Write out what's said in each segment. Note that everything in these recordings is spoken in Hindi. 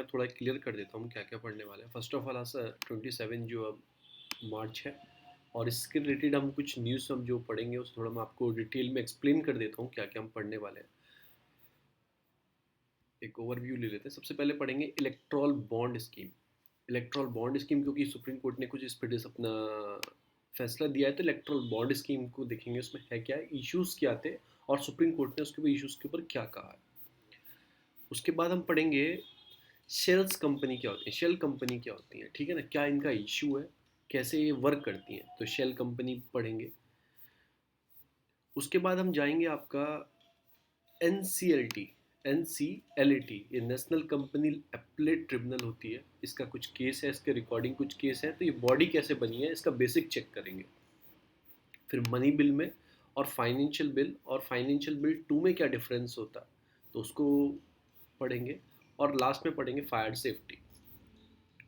मैं थोड़ा क्लियर कर देता हूँ क्या क्या पढ़ने वाले हैं। फर्स्ट ऑफ ऑल आज 27 जो अब मार्च है, और इसके रिलेटेड हम कुछ न्यूज़ हम जो पढ़ेंगे उस थोड़ा मैं आपको डिटेल में एक्सप्लेन कर देता हूँ क्या क्या हम पढ़ने वाले हैं। एक ओवरव्यू ले लेते हैं। सबसे पहले पढ़ेंगे Electral bond scheme. Electral bond scheme, क्योंकि सुप्रीम कोर्ट ने कुछ इस पर अपना फैसला दिया है, तो इलेक्ट्रॉल बॉन्ड स्कीम को देखेंगे उसमें है क्या, इश्यूज क्या थे और सुप्रीम कोर्ट ने उसके इश्यूज के ऊपर क्या कहा है। उसके बाद हम पढ़ेंगे शेल्स कंपनी क्या होती है, शेल कंपनी क्या होती है, ठीक है ना, क्या इनका इशू है, कैसे ये वर्क करती हैं, तो शेल कंपनी पढ़ेंगे। उसके बाद हम जाएंगे आपका N C L T. N C L A T ये नेशनल कंपनी एप्लेट ट्रिब्यूनल होती है, इसका कुछ केस है, इसके रिकॉर्डिंग कुछ केस है, तो ये बॉडी कैसे बनी है इसका बेसिक चेक करेंगे। फिर मनी बिल में और फाइनेंशियल बिल टू में क्या डिफरेंस होता है, तो उसको पढ़ेंगे। और लास्ट में पढ़ेंगे फायर सेफ्टी।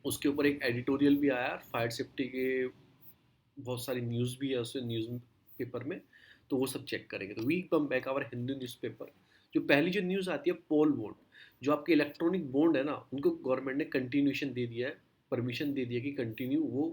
उसके ऊपर एक एडिटोरियल भी आया, फायर सेफ्टी के बहुत सारी न्यूज़ भी है उसमें, न्यूज़ पेपर में, तो वो सब चेक करेंगे। तो we come back our Hindu newspaper. जो पहली जो न्यूज़ आती है पोल वोट, जो आपके इलेक्ट्रॉनिक बॉन्ड है ना, उनको गवर्नमेंट ने कंटिन्यूशन दे दिया है, परमिशन दे दिया कि कंटिन्यू वो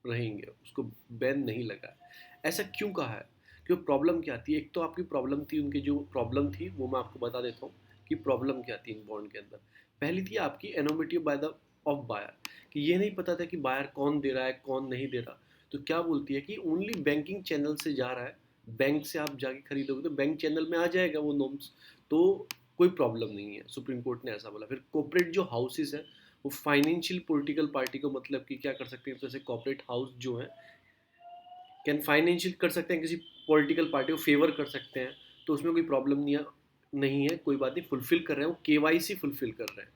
रहेंगे, उसको बैन नहीं लगा है। ऐसा क्यों कहा है, क्यों प्रॉब्लम क्या थी, एक तो आपकी प्रॉब्लम थी, उनकी जो प्रॉब्लम थी वो मैं आपको बता देता हूँ कि प्रॉब्लम क्या थी इन बॉन्ड के अंदर। पहली थी आपकी एनोमिटी बाय द ऑफ बायर, कि ये नहीं पता था कि बायर कौन दे रहा है कौन नहीं दे रहा। तो क्या बोलती है कि ओनली बैंकिंग चैनल से जा रहा है, बैंक से आप जाके खरीदोगे तो बैंक चैनल में आ जाएगा वो नॉर्म्स, तो कोई प्रॉब्लम नहीं है, सुप्रीम कोर्ट ने ऐसा बोला। फिर कॉर्पोरेट जो हाउसेस है वो फाइनेंशियल पॉलिटिकल पार्टी को, मतलब कि क्या कर सकते हैं, जैसे कॉर्पोरेट हाउस जो है कैन फाइनेंशियल कर सकते हैं, किसी पॉलिटिकल पार्टी को फेवर कर सकते हैं, तो उसमें कोई प्रॉब्लम नहीं है, कोई बात नहीं, फुलफिल कर रहे हैं वो, केवाईसी फुलफिल कर रहे हैं।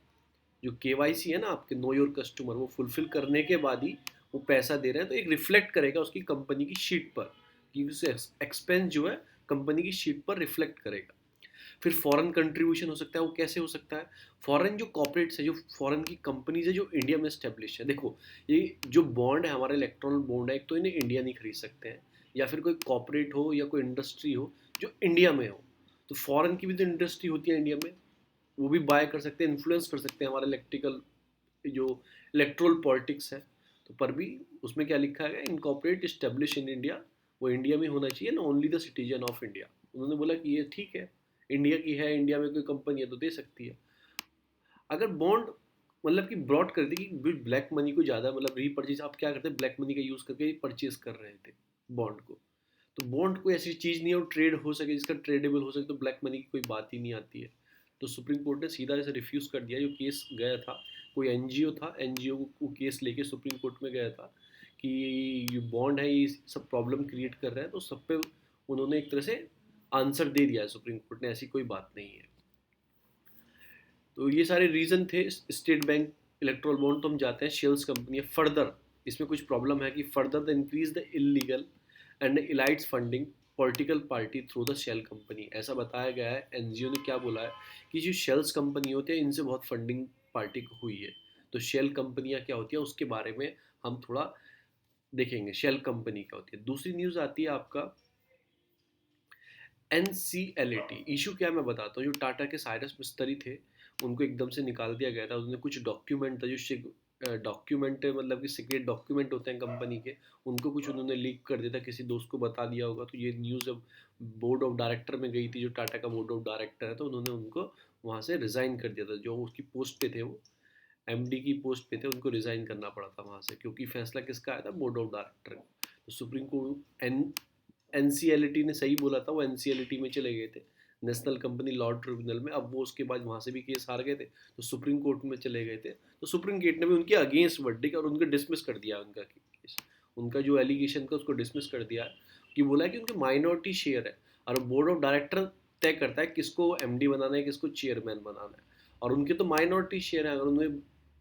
जो केवाईसी है ना आपके, नो योर कस्टमर, वो फुलफिल करने के बाद ही वो पैसा दे रहे हैं, तो एक रिफ्लेक्ट करेगा उसकी कंपनी की शीट पर, कि उसे एक्सपेंस जो है कंपनी की शीट पर रिफ्लेक्ट करेगा। फिर फॉरेन कंट्रीब्यूशन हो सकता है, वो कैसे हो सकता है, फॉरेन जो कॉर्पोरेट्स है, जो फॉरेन की कंपनीज है जो इंडिया में स्टेब्लिश है, देखो ये जो बॉन्ड है हमारा इलेक्ट्रॉनिक बॉन्ड है, एक तो इन्हें इंडिया नहीं खरीद सकते हैं, या फिर कोई कॉर्पोरेट हो या कोई इंडस्ट्री हो जो इंडिया में हो, तो फॉरेन की भी तो इंडस्ट्री होती है इंडिया में, वो भी बाय कर सकते हैं, इन्फ्लुएंस कर सकते हैं हमारा इलेक्ट्रिकल जो इलेक्ट्रोल पॉलिटिक्स है। तो पर भी उसमें क्या लिखा है, इनकॉर्पोरेट इस्टेब्लिश इन इंडिया, वो इंडिया में होना चाहिए ना, only the citizen of India. उन्होंने बोला कि ये ठीक है, इंडिया की है, इंडिया में कोई कंपनी है तो दे सकती है। अगर बॉन्ड मतलब कि ब्रॉड कर दी कि ब्लैक मनी को ज़्यादा, मतलब रीपर्चेज, आप क्या करते हैं ब्लैक मनी का यूज़ करके परचेज कर रहे थे बॉन्ड को, तो बॉन्ड कोई ऐसी चीज़ नहीं है वो ट्रेड हो सके, जिसका ट्रेडेबल हो सके, तो ब्लैक मनी की कोई बात ही नहीं आती है। तो सुप्रीम कोर्ट ने सीधा इसे रिफ्यूज़ कर दिया। जो केस गया था, कोई एनजीओ था, एनजीओ को केस लेके सुप्रीम कोर्ट में गया था कि ये बॉन्ड है, ये सब प्रॉब्लम क्रिएट कर रहा है, तो सब पे उन्होंने एक तरह से आंसर दे दिया है सुप्रीम कोर्ट ने, ऐसी कोई बात नहीं है। तो ये सारे रीज़न थे स्टेट बैंक इलेक्ट्रल बॉन्ड। तो हम जाते हैं शेल्स कंपनी फर्दर, इसमें कुछ प्रॉब्लम है कि further the increase the illegal and इलाइट्स funding political party through the shell company, ऐसा बताया गया है। एनजीओ ने क्या बोला है कि जो शेल्स कंपनी होती है इनसे बहुत फंडिंग पार्टी को हुई है। तो शेल कंपनियां क्या होती है उसके बारे में हम थोड़ा देखेंगे, शेल कंपनी क्या होती है। दूसरी न्यूज़ आती है आपका NCLAT। इशू क्या है मैं बताता हूँ। जो टाटा के साइरस मिस्त्री थे उनको एकदम से निकाल दिया गया था, उन्होंने कुछ डॉक्यूमेंट था जो डॉक्यूमेंट मतलब कि सीक्रेट डॉक्यूमेंट होते हैं कंपनी के, उनको कुछ उन्होंने लीक कर दिया था, किसी दोस्त को बता दिया होगा। तो ये न्यूज़ अब बोर्ड ऑफ डायरेक्टर में गई थी, जो टाटा का बोर्ड ऑफ डायरेक्टर है, तो उन्होंने उनको वहाँ से रिज़ाइन कर दिया था। जो उसकी पोस्ट पे थे, वो MD की पोस्ट पे थे, उनको रिज़ाइन करना पड़ा था वहाँ से, क्योंकि फैसला किसका आया था, बोर्ड ऑफ डायरेक्टर का। तो सुप्रीम कोर्ट NCLAT ने सही बोला था, वो NCLAT में चले गए थे, नेशनल कंपनी लॉ ट्रिब्यूनल में। अब वो उसके बाद वहाँ से भी केस हार गए थे, तो सुप्रीम कोर्ट में चले गए थे। तो सुप्रीम कोर्ट ने भी उनके अगेंस्ट वर्डिक्ट और उनको डिसमिस कर दिया, उनका केस, उनका जो एलिगेशन था उसको डिसमिस कर दिया, कि बोला है कि उनके माइनॉरिटी शेयर है, और बोर्ड ऑफ डायरेक्टर तय करता है किसको MD बनाना है, किसको चेयरमैन बनाना है, और उनके तो माइनॉरिटी शेयर है। अगर उन्हें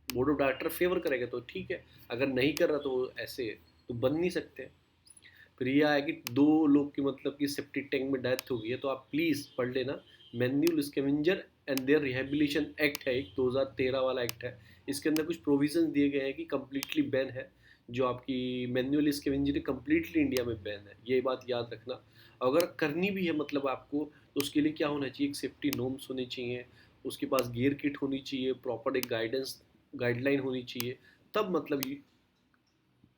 बोर्ड ऑफ डायरेक्टर फेवर करेगा तो ठीक है, अगर नहीं कर रहा तो ऐसे तो बन नहीं सकते। फिर ये आया कि 2 लोग की मतलब कि सेप्टिक टैंक में डेथ हो गई है, तो आप प्लीज़ पढ़ लेना, manual scavenger and their rehabilitation act है, एक 2013 वाला एक्ट है। इसके अंदर कुछ प्रोविजन दिए गए हैं कि कम्प्लीटली बैन है, जो आपकी मैनुअल स्कैवेंजर कम्प्लीटली इंडिया में बैन है, ये बात याद रखना। अगर करनी भी है मतलब आपको, तो उसके लिए क्या होना चाहिए, एक सेफ्टी नॉर्म्स होने चाहिए, उसके पास गियर किट होनी चाहिए, प्रॉपर एक गाइडलाइन होनी चाहिए, तब मतलब ये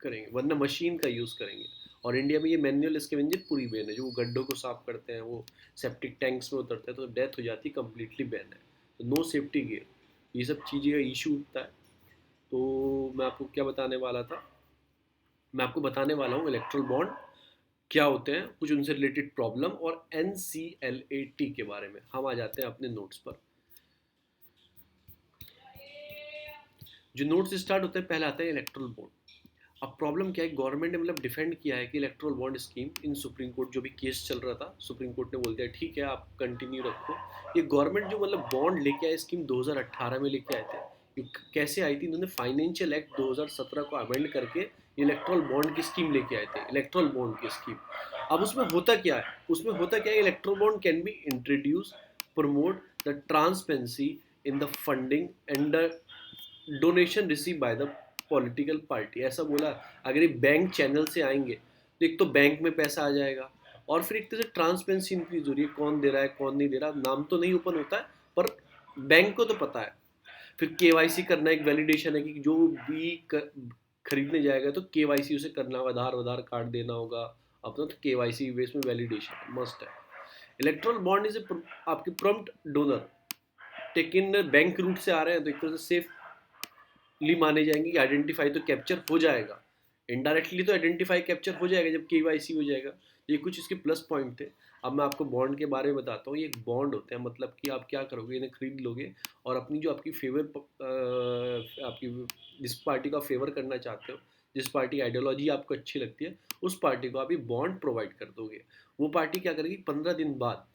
करेंगे, वरना मशीन का यूज़ करेंगे। और इंडिया में ये मैनुअल स्कैवेंजर पूरी बैन है, जो गड्ढों को साफ करते हैं, वो सेप्टिक टैंक्स में उतरते हैं तो डेथ हो जाती है, कम्प्लीटली बैन है। तो नो सेफ्टी गियर, ये सब चीज़ें का इशू होता है। तो मैं आपको क्या बताने वाला था, मैं आपको बताने वाला हूँ इलेक्ट्रल बॉन्ड क्या होते हैं, कुछ उनसे रिलेटेड प्रॉब्लम और NCLAT के बारे में। हम आ जाते हैं अपने नोट्स पर। जो नोट्स स्टार्ट होते हैं, पहले आता है इलेक्ट्रल बॉन्ड। अब प्रॉब्लम क्या है, गवर्नमेंट ने मतलब डिफेंड किया है कि erectile bond scheme in supreme court, जो भी केस चल रहा था, सुप्रीम कोर्ट ने बोल दिया ठीक है आप कंटिन्यू रखो। ये गवर्नमेंट जो मतलब बॉन्ड लेके आए, स्कीम 2018 में लेके आए थे। ये कैसे आई थी, इन्होंने फाइनेंशियल एक्ट 2017 को अमेंड करके इलेक्ट्रल बॉन्ड की स्कीम लेके आए थे, इलेक्ट्रल बॉन्ड की स्कीम। अब उसमें होता क्या है, electoral bond can be introduce, promote the transparency in the funding and the donation receive by the political party, ऐसा बोला। अगर ये बैंक चैनल से आएंगे तो एक तो बैंक में पैसा आ जाएगा, और फिर एक तरह से ट्रांसपेरेंसी इंक्रीज हो रही है, कौन दे रहा है कौन नहीं दे रहा, नाम तो नहीं ओपन होता है पर बैंक को तो पता है। फिर केवाईसी करना एक वैलिडेशन है कि जो भी खरीदने जाएगा तो केवाईसी उसे करना होगा, आधार कार्ड देना होगा अपना, तो केवाईसी बेस में वैलिडेशन मस्ट है। इलेक्ट्रल बॉन्ड इज आपके prompt donor, taking bank route से आ रहे हैं तो एक तरह से सेफ ली माने जाएंगे कि आइडेंटिफाई तो कैप्चर हो जाएगा, इनडायरेक्टली तो आइडेंटिफाई कैप्चर हो जाएगा जब केवाईसी हो जाएगा। ये कुछ इसके प्लस पॉइंट थे। अब मैं आपको बॉन्ड के बारे में बताता हूँ। ये एक बॉन्ड होते हैं, मतलब कि आप क्या करोगे, इन्हें खरीद लोगे और अपनी जो आपकी आपकी जिस पार्टी का फेवर करना चाहते हो, जिस पार्टी आइडियोलॉजी आपको अच्छी लगती है, उस पार्टी को आप ये बॉन्ड प्रोवाइड कर दोगे। वो पार्टी क्या करेगी, 15 दिन बाद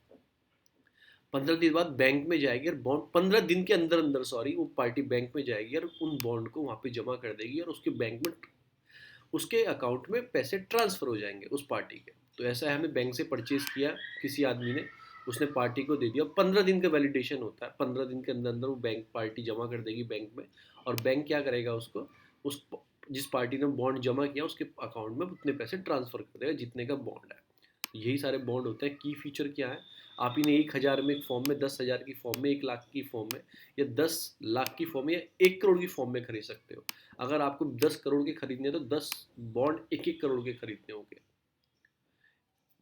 बैंक में जाएगी और बॉन्ड 15 दिन के अंदर अंदर सॉरी वो पार्टी बैंक में जाएगी और उन बॉन्ड को वहाँ पे जमा कर देगी और उसके बैंक में, उसके अकाउंट में पैसे ट्रांसफर हो जाएंगे उस पार्टी के। तो ऐसा है, हमने बैंक से परचेज किया किसी आदमी ने, उसने पार्टी को दे दिया, 15 दिन का वैलिडेशन होता है, 15 दिन के अंदर अंदर वो बैंक पार्टी जमा कर देगी बैंक में। और बैंक क्या करेगा, उसको उस जिस पार्टी ने बॉन्ड जमा किया उसके अकाउंट में उतने पैसे ट्रांसफर कर देगा जितने का बॉन्ड है। यही सारे बॉन्ड होते हैं। की फीचर क्या है, आप इन्हें 1,000 में एक फॉर्म में, 10,000 की फॉर्म में, 1 लाख की फॉर्म में, या 10 लाख की फॉर्म में, या 1 करोड़ की फॉर्म में खरीद सकते हो। अगर आपको 10 करोड़ के खरीदने हैं तो 10 बॉन्ड 1-1 करोड़ के खरीदने होंगे,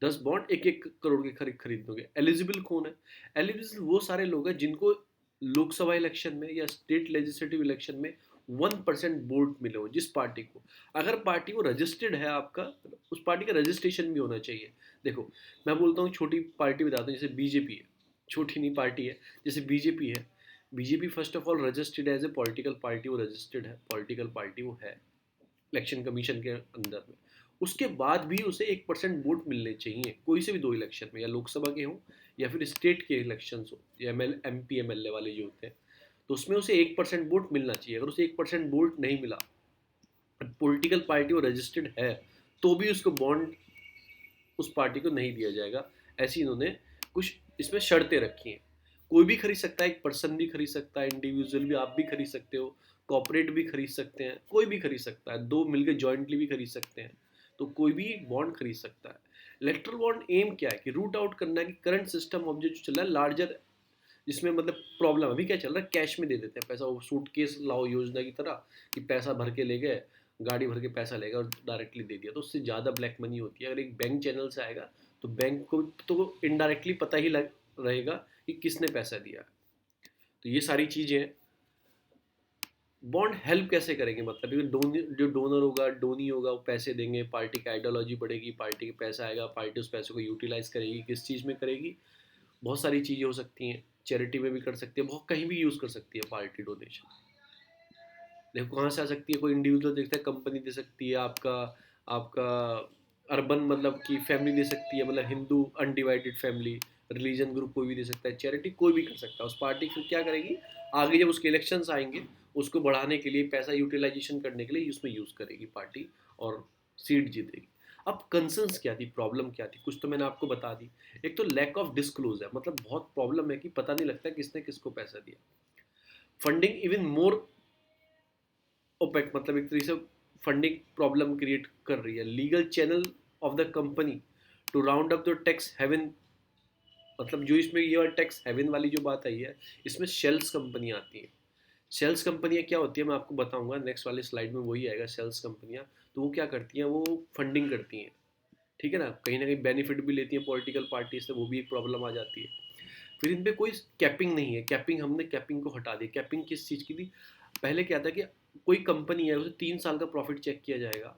10 बॉन्ड 1-1 करोड़ के खरीदने होंगे। एलिजिबल कौन है, एलिजिबल वो सारे लोग हैं जिनको लोकसभा इलेक्शन में या स्टेट लेजिस्लेटिव इलेक्शन में 1% वोट मिले हो, जिस पार्टी को। अगर पार्टी वो रजिस्टर्ड है आपका, उस पार्टी का रजिस्ट्रेशन भी होना चाहिए। देखो मैं बोलता हूँ छोटी पार्टी बताता हूँ, जैसे बीजेपी है, छोटी नहीं पार्टी है, जैसे बीजेपी है। BJP first of all registered as a political party, वो रजिस्टर्ड है, पॉलिटिकल पार्टी वो है इलेक्शन कमीशन के अंदर में। उसके बाद भी उसे 1% वोट मिलने चाहिए, कोई से भी 2 इलेक्शन में, या लोकसभा के हों या फिर स्टेट के इलेक्शन हो, या MP MLA वाले जो होते हैं, तो उसमें उसे 1% वोट मिलना चाहिए। अगर उसे 1% वोट नहीं मिला, पॉलिटिकल पार्टी वो रजिस्टर्ड है, तो भी उसको बॉन्ड उस पार्टी को नहीं दिया जाएगा। ऐसी इन्होंने कुछ इसमें शर्तें रखी हैं। कोई भी खरीद सकता है, एक पर्सन भी खरीद सकता है, इंडिविजुअल भी आप भी खरीद सकते हो, कॉर्पोरेट भी खरीद सकते हैं, कोई भी खरीद सकता है, दो मिलकर जॉइंटली भी खरीद सकते हैं, तो कोई भी बॉन्ड खरीद सकता है। इलेक्ट्रल बॉन्ड एम क्या है कि रूट आउट करना है कि करंट सिस्टम ऑफ जो चल रहा है लार्जर, जिसमें मतलब प्रॉब्लम अभी क्या चल रहा है, कैश में दे देते हैं पैसा, वो सूटकेस लाओ योजना की तरह, कि पैसा भर के ले गए, गाड़ी भर के पैसा लेगा और डायरेक्टली दे दिया, तो उससे ज़्यादा ब्लैक मनी होती है। अगर एक बैंक चैनल से आएगा तो बैंक को तो इनडायरेक्टली पता ही लग रहेगा कि किसने पैसा दिया। तो ये सारी चीज़ें हैं। बॉन्ड हेल्प कैसे करेंगे, मतलब जो डोनर होगा, डोनी होगा, वो पैसे देंगे, पार्टी की आइडियोलॉजी बढ़ेगी, पार्टी के पैसा आएगा, पार्टी उस पैसे को यूटिलाइज करेगी, किस चीज़ में करेगी, बहुत सारी चीज़ें हो सकती हैं, चैरिटी में भी कर सकती है, बहुत कहीं भी यूज़ कर सकती है पार्टी डोनेशन। देखो कहाँ से आ सकती है, कोई इंडिविजुअल देखता है, कंपनी दे सकती है, आपका आपका अर्बन मतलब कि फैमिली दे सकती है, मतलब Hindu undivided family, religion group कोई भी दे सकता है, चैरिटी कोई भी कर सकता है। उस पार्टी फिर क्या करेगी, आगे जब उसके इलेक्शंस आएंगे, उसको बढ़ाने के लिए, पैसा यूटिलाइजेशन करने के लिए उसमें यूज़ करेगी पार्टी और सीट जीतेगी। अब कंसर्न्स क्या थी, प्रॉब्लम क्या थी, कुछ तो मैंने आपको बता दी। एक तो लैक ऑफ डिस्क्लोज है, मतलब बहुत प्रॉब्लम है कि पता नहीं लगता किसने किसको पैसा दिया। फंडिंग इवन मोर ओपेक, मतलब एक तरीके से फंडिंग प्रॉब्लम क्रिएट कर रही है। Legal channel of the company to round up the tax haven मतलब जो इसमें ये टैक्स हेवन वाली जो बात आई है, इसमें शेल्स कंपनियाँ आती हैं। सेल्स कंपनियाँ क्या होती है मैं आपको बताऊंगा, नेक्स्ट वाली स्लाइड में वही आएगा सेल्स कंपनियाँ। तो वो क्या करती हैं, वो फंडिंग करती हैं, ठीक है ना कहीं बेनिफिट भी लेती हैं पॉलिटिकल पार्टी से, वो भी एक प्रॉब्लम आ जाती है। फिर इन पे कोई कैपिंग नहीं है, कैपिंग हमने कैपिंग को हटा दी। कैपिंग किस चीज़ की थी, पहले क्या था कि कोई कंपनी है उसे 3 साल का प्रॉफिट चेक किया जाएगा,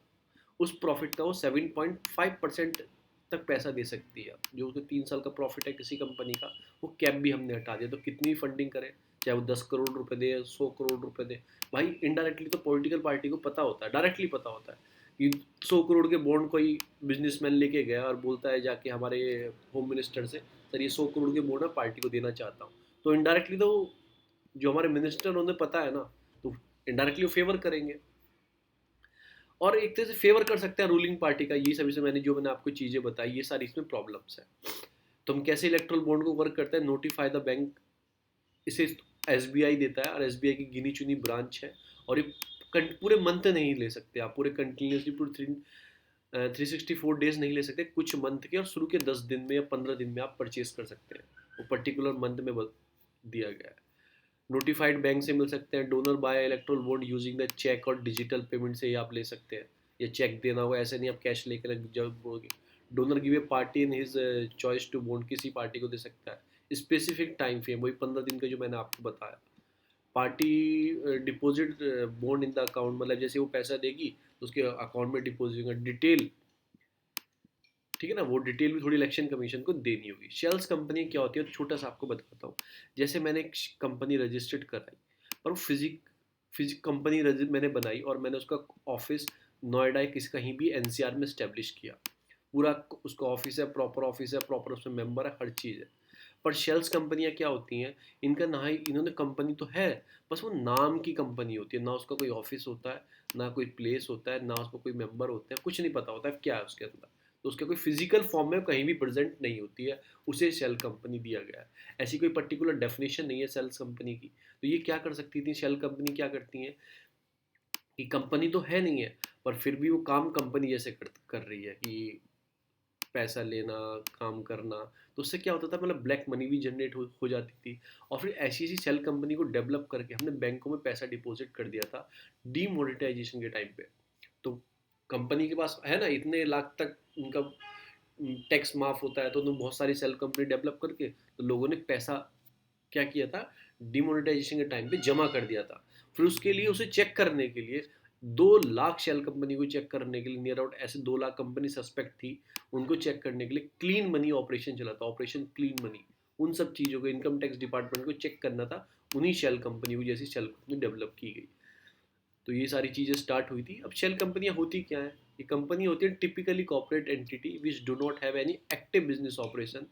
उस प्रॉफिट का वो 7.5% तक पैसा दे सकती है। जो उसके 3 साल का प्रॉफिट है किसी कंपनी का, वो कैप भी हमने हटा दिया। तो कितनी फंडिंग करें, चाहे वो 10 करोड़ रुपए दे, 100 करोड़ रुपए दे, भाई इनडायरेक्टली तो पॉलिटिकल पार्टी को पता होता है, डायरेक्टली पता होता है कि 100 करोड़ के बॉन्ड कोई बिजनेसमैन लेके गया और बोलता है जाके हमारे होम मिनिस्टर से, सर ये 100 करोड़ के बॉन्ड है पार्टी को देना चाहता हूँ। तो इनडायरेक्टली तो जो हमारे मिनिस्टर उन्हें पता है ना, तो इनडायरेक्टली वो फेवर करेंगे और एक तरह से फेवर कर सकते हैं रूलिंग पार्टी का। ये सभी से मैंने आपको चीज़ें बताई, ये सारी इसमें प्रॉब्लम्स है। तो हम कैसे इलेक्ट्रल बॉन्ड को वर्क करते हैं, नोटिफाई द बैंक, इसे एसबीआई देता है और एसबीआई की गिनी चुनी ब्रांच है। और ये पूरे मंथ नहीं ले सकते आप, पूरे कंटिन्यूसली पूरे 364 डेज नहीं ले सकते, कुछ मंथ के और शुरू के 10 दिन में या 15 दिन में आप परचेज कर सकते हैं, वो पर्टिकुलर मंथ में दिया गया है। नोटिफाइड बैंक से मिल सकते हैं। Donor by electoral bond using the cheque और डिजिटल पेमेंट से ही आप ले सकते हैं, या चेक देना होगा, ऐसे नहीं आप कैश लेकर जब बोलोगे। Donor give a party in his choice to bond, किसी पार्टी को दे सकता है। स्पेसिफिक टाइम फ्रेम वही 15 दिन का जो मैंने आपको बताया। Party deposit bond in the account, मतलब जैसे वो पैसा देगी तो उसके अकाउंट में डिपॉजिट होगा, डिटेल, ठीक है ना, वो डिटेल भी थोड़ी इलेक्शन कमीशन को देनी होगी। शेल्स कंपनी क्या होती है, छोटा सा आपको बताता हूँ। जैसे मैंने एक कंपनी रजिस्टर्ड कराई और वो फिजिक कंपनी मैंने बनाई और मैंने उसका ऑफिस नोएडा किसी कहीं भी एनसीआर में स्टैब्लिश किया। पूरा उसका ऑफिस है, प्रॉपर ऑफिस है, प्रॉपर उसमें मेंबर है, हर चीज़ है। पर शेल्स कंपनियां क्या होती हैं, इनका ना ही इन्होंने कंपनी तो है, बस वो नाम की कंपनी होती है, ना उसका कोई ऑफिस होता है, ना कोई प्लेस होता है, ना उसको कोई मेंबर होते हैं, कुछ नहीं पता होता है क्या है उसके अंदर। तो उसके कोई फिजिकल फॉर्म में कहीं भी प्रेजेंट नहीं होती है, उसे शेल कंपनी दिया गया है। ऐसी कोई पर्टिकुलर डेफिनेशन नहीं है सेल्स कंपनी की। तो ये क्या कर सकती थी, शेल कंपनी क्या करती हैं कि कंपनी तो है नहीं है, पर फिर भी वो काम कंपनी जैसे कर रही है कि पैसा लेना, काम करना। तो उससे क्या होता था, मतलब ब्लैक मनी भी जनरेट हो जाती थी। और फिर ऐसी ऐसी सेल कंपनी को डेवलप करके हमने बैंकों में पैसा डिपॉजिट कर दिया था डीमोनेटाइजेशन के टाइम पे। तो कंपनी के पास है ना इतने लाख तक उनका टैक्स माफ होता है, तो उन्होंने बहुत सारी सेल कंपनी डेवलप करके तो लोगों ने पैसा क्या किया था, डिमोनेटाइजेशन के टाइम पे जमा कर दिया था। फिर उसके लिए उसे चेक करने के लिए 2 लाख शेल कंपनी को चेक करने के लिए, नियर आउट ऐसे 2 लाख कंपनी सस्पेक्ट थी, उनको चेक करने के लिए क्लीन मनी ऑपरेशन चला था, ऑपरेशन क्लीन मनी। उन सब चीज़ों को इनकम टैक्स डिपार्टमेंट को चेक करना था, उन्हीं शेल कंपनी को, जैसी शेल कंपनी डेवलप की गई। तो ये सारी चीज़ें स्टार्ट हुई थी। अब शेल कंपनियां होती क्या हैं, ये कंपनी होती है typically corporate entity which do not have any active business operation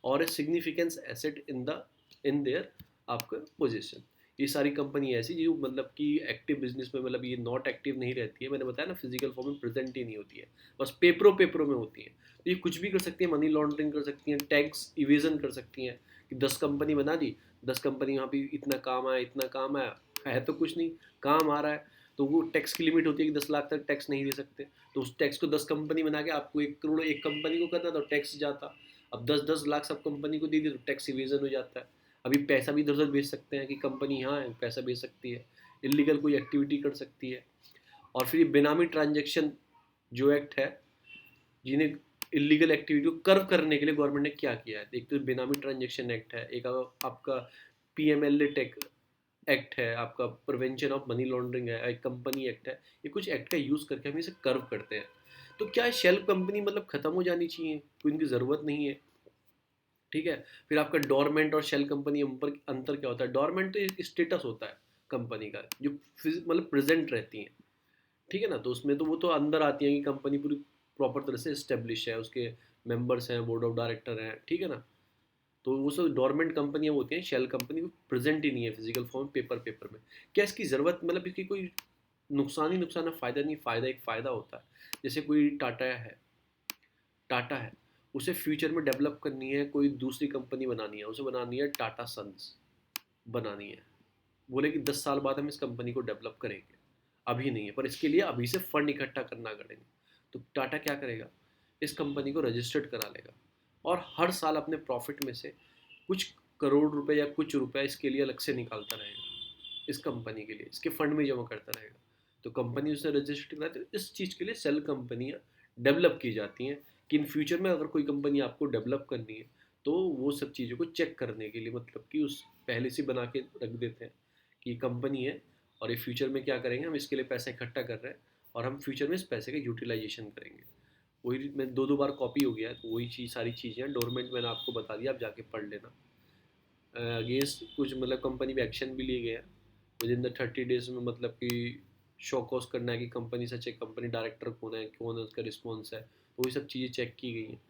और ए सिग्निफिकेंस एसेट इन देयर आपका पोजीशन। ये सारी कंपनी ऐसी जो मतलब कि एक्टिव बिजनेस में, मतलब ये नॉट एक्टिव नहीं रहती है, मैंने बताया ना फिजिकल फॉर्म में प्रेजेंट ही नहीं होती है, बस पेपरों पेपरों में होती है। तो ये कुछ भी कर सकती है, मनी लॉन्ड्रिंग कर सकती हैं, टैक्स इवेजन कर सकती हैं कि 10 कंपनी बना दी, 10 कंपनी वहाँ पे इतना काम आया, इतना काम आया, है तो कुछ नहीं, काम आ रहा है। तो वो टैक्स की लिमिट होती है कि 10 लाख तक टैक्स नहीं दे सकते। तो उस टैक्स को 10 कंपनी बना के आपको 1 करोड़ एक कंपनी को करना, तो टैक्स जाता। अब 10-10 लाख सब कंपनी को दे दी तो टैक्स इवेजन हो जाता है। अभी पैसा भी इधर उधर भेज सकते हैं कि कंपनी यहाँ है, पैसा भेज सकती है, इलीगल कोई एक्टिविटी कर सकती है। और फिर बेनामी ट्रांजेक्शन जो एक्ट है, जिन्हें इलीगल एक्टिविटी को कर्व करने के लिए गवर्नमेंट ने क्या किया है, एक तो बेनामी ट्रांजेक्शन एक्ट है, एक आपका पीएमएलए टेक एक्ट है, आपका प्रिवेंशन ऑफ मनी लॉन्ड्रिंग है, एक कंपनी एक्ट है। ये कुछ एक्ट का यूज़ करके हम इसे कर्व करते हैं। तो क्या शेल कंपनी मतलब ख़त्म हो जानी चाहिए, कोई इनकी ज़रूरत नहीं है, ठीक है। फिर आपका डोरमेंट और शेल कंपनी पर अंतर क्या होता है, डोरमेंट तो एक स्टेटस होता है कंपनी का, जो मतलब प्रेजेंट रहती हैं, ठीक है ना। तो उसमें तो वो तो अंदर आती है कि कंपनी पूरी प्रॉपर तरह से इस्टेब्लिश है, उसके मेंबर्स हैं, बोर्ड ऑफ डायरेक्टर हैं, ठीक है ना। तो वो सब डोरमेंट कंपनियां होती हैं, शेल कंपनी को प्रेजेंट ही नहीं है फिजिकल फॉर्म, पेपर में। क्या इसकी ज़रूरत, मतलब इसकी कोई नुकसान ही नुकसान है, फ़ायदा नहीं, फ़ायदा एक फ़ायदा होता है। जैसे कोई टाटा है, उसे फ्यूचर में डेवलप करनी है, कोई दूसरी कंपनी बनानी है, उसे बनानी है टाटा सन्स बनानी है। बोले कि 10 साल बाद हम इस कंपनी को डेवलप करेंगे, अभी नहीं है, पर इसके लिए अभी से फंड इकट्ठा करना करेंगे। तो टाटा क्या करेगा, इस कंपनी को रजिस्टर्ड करा लेगा, और हर साल अपने प्रॉफिट में से कुछ करोड़ रुपए या कुछ रुपए इसके लिए अलग से निकालता रहेगा, इस कंपनी के लिए, इसके फंड में जमा करता रहेगा। तो कंपनी उसे रजिस्टर कराती है। तो इस चीज़ के लिए सेल कंपनियाँ डेवलप की जाती हैं कि इन फ्यूचर में अगर कोई कंपनी आपको डेवलप करनी है तो वो सब चीज़ों को चेक करने के लिए, मतलब कि उस पहले से बना के रख देते हैं कि ये कंपनी है और ये फ्यूचर में क्या करेंगे, हम इसके लिए पैसा इकट्ठा कर रहे हैं और हम फ्यूचर में इस पैसे का यूटिलाइजेशन करेंगे। वही मैं दो दो बार कॉपी हो गया है, तो वही चीज़ सारी चीज़ें हैं। डोरमेंट मैंने आपको बता दिया, आप जाके पढ़ लेना। अगेंस्ट कुछ मतलब कंपनी पे एक्शन भी लिए गए हैं विद इन द 30 डेज में, मतलब कि शो कॉज करना है कि कंपनी सच है, कंपनी डायरेक्टर कौन है, उसका रिस्पॉन्स है, तो वही सब चीज़ें चेक की गई हैं।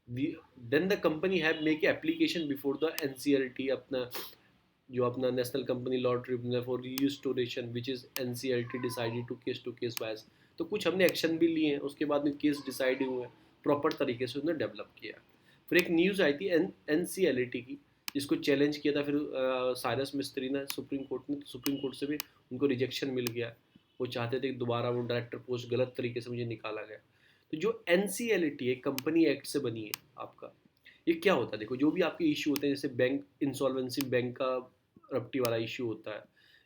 Then the company have make application before the NCLT, अपना जो अपना national company law tribunal for restoration which is NCLT decided to case wise. तो कुछ हमने एक्शन भी लिए हैं, उसके बाद में केस डिसाइड हुए हैं, प्रॉपर तरीके से उन्होंने डेवलप किया। फिर एक न्यूज़ आई थी एनसीएलटी की, जिसको चैलेंज किया था फिर साइरस मिस्त्री ने सुप्रीम कोर्ट ने, तो सुप्रीम कोर्ट से भी उनको रिजेक्शन मिल गया। वो चाहते थे कि दोबारा वो डायरेक्टर पोस्ट गलत तरीके से मुझे निकाला गया। तो जो एनसीएलटी है, कंपनी एक्ट से बनी है आपका, ये क्या होता है, देखो जो भी आपके इशू होते हैं, जैसे बैंक इंसॉल्वेंसी, बैंक का रप्टी वाला इशू होता है,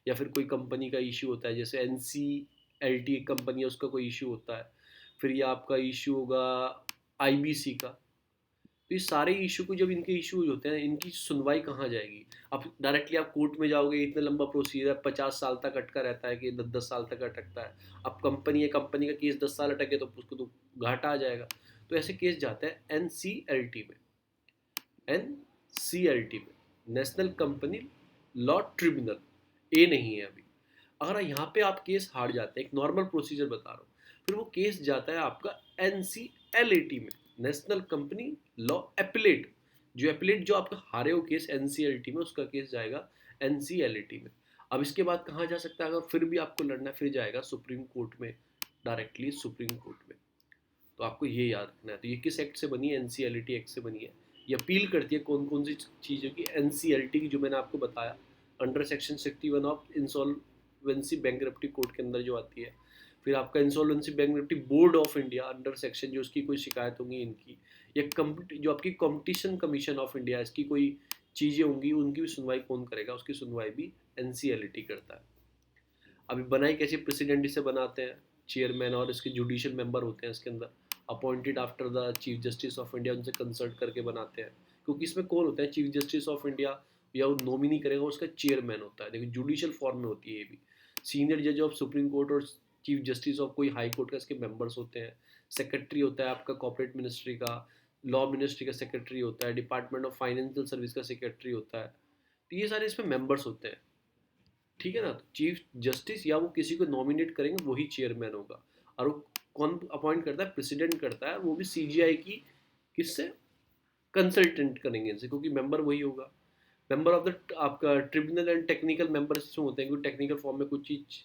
या फिर कोई कंपनी का इशू होता है, जैसे एन सी एल टी एक कंपनी है उसका कोई इशू होता है, फिर ये आपका इशू होगा आई बी सी का। तो ये सारे इशू को, जब इनके इशूज होते हैं, इनकी सुनवाई कहाँ जाएगी? आप डायरेक्टली आप कोर्ट में जाओगे, इतना लंबा प्रोसीजर, 50 साल तक अटका रहता है कि 10 10 साल तक अटकता है। अब कंपनी है, कंपनी का केस 10 साल अटके तो उसको तो घाटा आ जाएगा। तो ऐसे केस जाते हैं एन सी एल टी में, एन सी एल टी में, नेशनल कंपनी लॉ ट्रिब्यूनल। ए नहीं है अभी। अगर यहाँ पे आप केस हार जाते हैं, एक नॉर्मल प्रोसीजर बता रहा हूँ, फिर वो केस जाता है आपका N C L A T में, नेशनल कंपनी लॉ एपिलेट। जो एपिलेट जो आपका हारे हो case N C L T में, उसका केस जाएगा N C L A T में। अब इसके बाद कहाँ जा सकता है, अगर फिर भी आपको लड़ना है, फिर जाएगा सुप्रीम कोर्ट में, डायरेक्टली सुप्रीम कोर्ट में। तो आपको ये याद रखना है। तो ये किस एक्ट से बनी है? एनसीएलटी एक्ट से बनी है। ये अपील करती है कौन कौन सी चीज़ों की? एनसीएलटी की, जो मैंने आपको बताया, under section 61 of insolvency bankruptcy code के अंदर जो आती है। फिर आपका insolvency bankruptcy board of India under section, जो उसकी कोई शिकायत होंगी इनकी, या जो आपकी कंपटीशन कमीशन ऑफ इंडिया, इसकी कोई चीज़ें होंगी, उनकी भी सुनवाई कौन करेगा? उसकी सुनवाई भी एनसीएलटी करता है। अभी बनाई कैसे? प्रेसिडेंट इसे बनाते हैं, चेयरमैन और इसके जुडिशियल मेंबर होते हैं इसके अंदर, appointed after the chief justice of India, उनसे कंसल्ट करके बनाते हैं। क्योंकि इसमें कौन होता है? चीफ जस्टिस ऑफ इंडिया, या वो नॉमिनी करेगा, उसका चेयरमैन होता है। देखिए जुडिशियल फॉर्म में होती है ये भी। सीनियर जज ऑफ सुप्रीम कोर्ट और चीफ जस्टिस ऑफ कोई हाई कोर्ट का इसके मेंबर्स होते हैं। सेक्रेटरी होता है आपका कॉर्पोरेट मिनिस्ट्री का, लॉ मिनिस्ट्री का सेक्रेटरी होता है, डिपार्टमेंट ऑफ फाइनेंशियल सर्विस का सेक्रेटरी होता है। तो ये सारे इसमें मेंबर्स होते हैं, ठीक है ना? तो चीफ जस्टिस या वो किसी को नॉमिनेट करेंगे, वही चेयरमैन होगा। और वो कौन अपॉइंट करता है? प्रेसिडेंट करता है, वो भी सीजीआई की, किससे? कंसल्टेंट करेंगे इनसे, क्योंकि मेंबर वही होगा। मेंबर ऑफ द आपका ट्रिब्यूनल एंड टेक्निकल मेंबर्स इसमें होते हैं, क्योंकि टेक्निकल फॉर्म में कुछ चीज़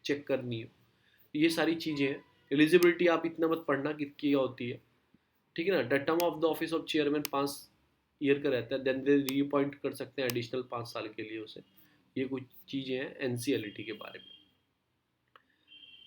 चेक करनी है। ये सारी चीज़ें हैं। एलिजिबिलिटी आप इतना मत पढ़ना कि क्या होती है, ठीक है ना? The term of the office of chairman 5 year का रहता है, देन दे रीअपॉइंट कर सकते हैं एडिशनल 5 साल के लिए उसे। ये कुछ चीज़ें हैं एनसीएलटी के बारे में।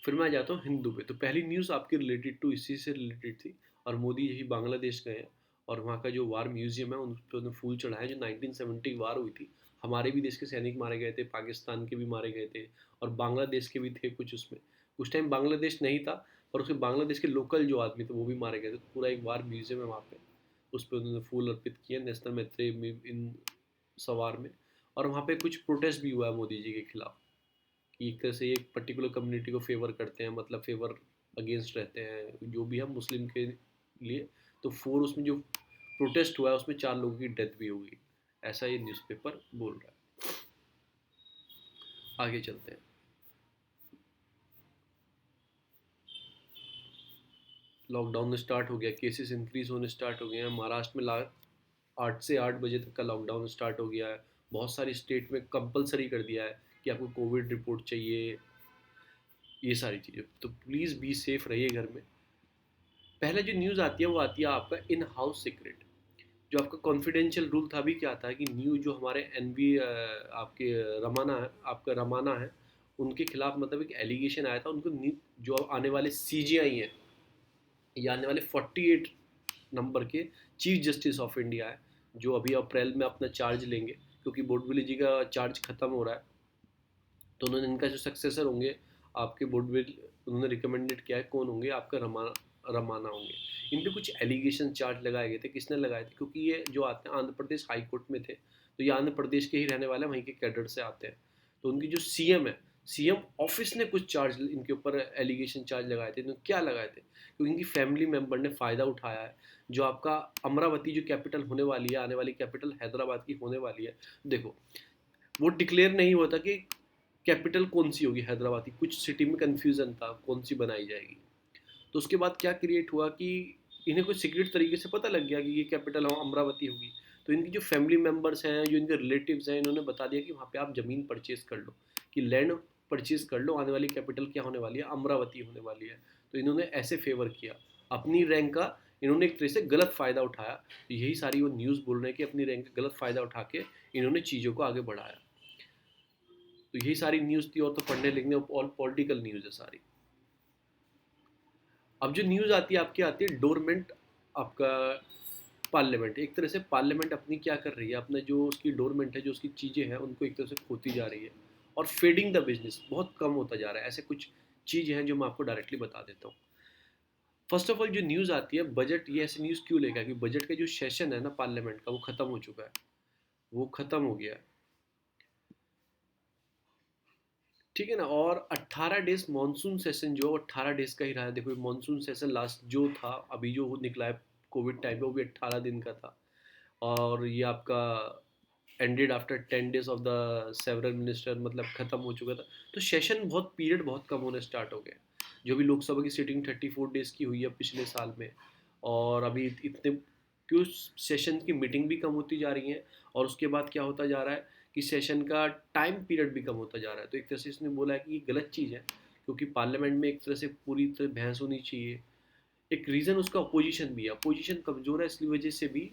फिर मैं जाता हूँ हिंदू पे। तो पहली न्यूज़ आपकी रिलेटेड टू इसी से रिलेटेड थी, और मोदी यही बांग्लादेश गए हैं, और वहाँ का जो वार म्यूजियम है उन पर उन्होंने फूल चढ़ाया। जो 1970 वार हुई थी, हमारे भी देश के सैनिक मारे गए थे, पाकिस्तान के भी मारे गए थे, और बांग्लादेश के भी थे कुछ उसमें। उस टाइम बांग्लादेश नहीं था, पर उसके बांग्लादेश के लोकल जो आदमी थे वो भी मारे गए थे। तो पूरा एक वार म्यूजियम है वहाँ पे, उस पर उन्होंने फूल अर्पित किए नेशनल मैत्री इन सवार में। और वहाँ पे कुछ प्रोटेस्ट भी हुआ है मोदी जी के खिलाफ, एक तरह से एक पर्टिकुलर कम्युनिटी को फेवर करते हैं, मतलब फेवर अगेंस्ट रहते हैं, जो भी है मुस्लिम के लिए। तो फोर उसमें जो प्रोटेस्ट हुआ है उसमें 4 लोगों की डेथ भी हुई, ऐसा ये न्यूज़पेपर बोल रहा है। आगे चलते हैं। लॉकडाउन स्टार्ट हो गया, केसेस इंक्रीज होने स्टार्ट हो गए हैं। महाराष्ट्र में 8 से 8 बजे तक का लॉकडाउन स्टार्ट हो गया है। बहुत सारी स्टेट में कंपलसरी कर दिया है कि आपको कोविड रिपोर्ट चाहिए, ये सारी चीज़ें। तो प्लीज़ बी सेफ रहिए घर में। पहले जो न्यूज़ आती है वो आती है आपका इन हाउस सीक्रेट, जो आपका कॉन्फिडेंशियल रूल था। अभी क्या आता है कि न्यू जो हमारे एन बी आपके रमाना है, आपका रमाना है, उनके खिलाफ मतलब एक एलिगेशन आया था। उनको जो आने वाले सी जी आई हैं, या आने वाले 48 नंबर के चीफ जस्टिस ऑफ इंडिया है, जो अभी अप्रैल में अपना चार्ज लेंगे, क्योंकि बोटविली जी का चार्ज खत्म हो रहा है। तो उन्होंने इनका जो सक्सेसर होंगे आपके बोटविल, उन्होंने रिकमेंडेड किया है कौन होंगे, आपका रमाना होंगे। इन पे कुछ एलिगेशन चार्ज लगाए गए थे। किसने लगाए थे? क्योंकि ये जो आते हैं आंध्र प्रदेश हाई कोर्ट में थे, तो ये आंध्र प्रदेश के ही रहने वाले हैं, वहीं के कैडर से आते हैं। तो उनकी जो सीएम है, सीएम ऑफिस ने कुछ चार्ज इनके ऊपर एलिगेशन चार्ज लगाए थे। तो क्या लगाए थे? क्योंकि इनकी फैमिली मेंबर ने फ़ायदा उठाया है। जो आपका अमरावती जो कैपिटल होने वाली है, आने वाली कैपिटल हैदराबाद की होने वाली है। देखो, वो डिक्लेयर नहीं हुआ था कि कैपिटल कौन सी होगी हैदराबाद की, कुछ सिटी में कन्फ्यूज़न था कौन सी बनाई जाएगी। तो उसके बाद क्या क्रिएट हुआ कि इन्हें कुछ सीक्रेट तरीके से पता लग गया कि ये कैपिटल अमरावती होगी। तो इनकी जो फैमिली मेम्बर्स हैं, जो इनके रिलेटिव्स हैं, इन्होंने बता दिया कि वहाँ पे आप ज़मीन परचेज कर लो, कि लैंड परचेज कर लो, आने वाली कैपिटल क्या होने वाली है, अमरावती होने वाली है। तो इन्होंने ऐसे फेवर किया अपनी रैंक का। इन्होंने एक तरह से गलत फ़ायदा उठाया। तो यही सारी वो न्यूज़ बोल रहे हैं कि अपनी रैंक का गलत फ़ायदा उठा के इन्होंने चीज़ों को आगे बढ़ाया। तो यही सारी न्यूज़ थी, और तो पढ़ने लिखने ऑल पॉलिटिकल न्यूज़ है सारी। अब जो न्यूज़ आती है आपकी, आती है डोरमेंट आपका पार्लियामेंट। एक तरह से पार्लियामेंट अपनी क्या कर रही है, अपना जो उसकी डोरमेंट है, जो उसकी चीज़ें हैं, उनको एक तरह से खोती जा रही है, और फेडिंग द बिजनेस बहुत कम होता जा रहा है। ऐसे कुछ चीज़ें हैं जो मैं आपको डायरेक्टली बता देता हूँ। फर्स्ट ऑफ ऑल जो न्यूज़ आती है बजट, ये ऐसी न्यूज़ क्यों लेगा कि बजट का जो सेशन है ना पार्लियामेंट का, वो ख़त्म हो चुका है, वो ख़त्म हो गया है। ठीक है ना। और 18 डेज मानसून सेशन जो 18 डेज का ही रहा है। देखो मानसून सेशन लास्ट जो था, अभी जो निकला है कोविड टाइम पे, वो भी 18 दिन का था। और ये आपका ended after 10 days of the several minister, मतलब ख़त्म हो चुका था। तो सेशन बहुत पीरियड बहुत कम होने स्टार्ट हो गए। जो भी लोकसभा की सीटिंग 34 डेज की हुई है पिछले साल में, और अभी इतने क्यों सेशन की मीटिंग भी कम होती जा रही है। और उसके बाद क्या होता जा रहा है कि सेशन का टाइम पीरियड भी कम होता जा रहा है। तो एक तरह से इसने बोला है कि ये गलत चीज़ है, क्योंकि पार्लियामेंट में एक तरह से पूरी तरह बहस होनी चाहिए। एक रीज़न उसका अपोजिशन भी है, अपोजिशन कमज़ोर है, इसलिए वजह से भी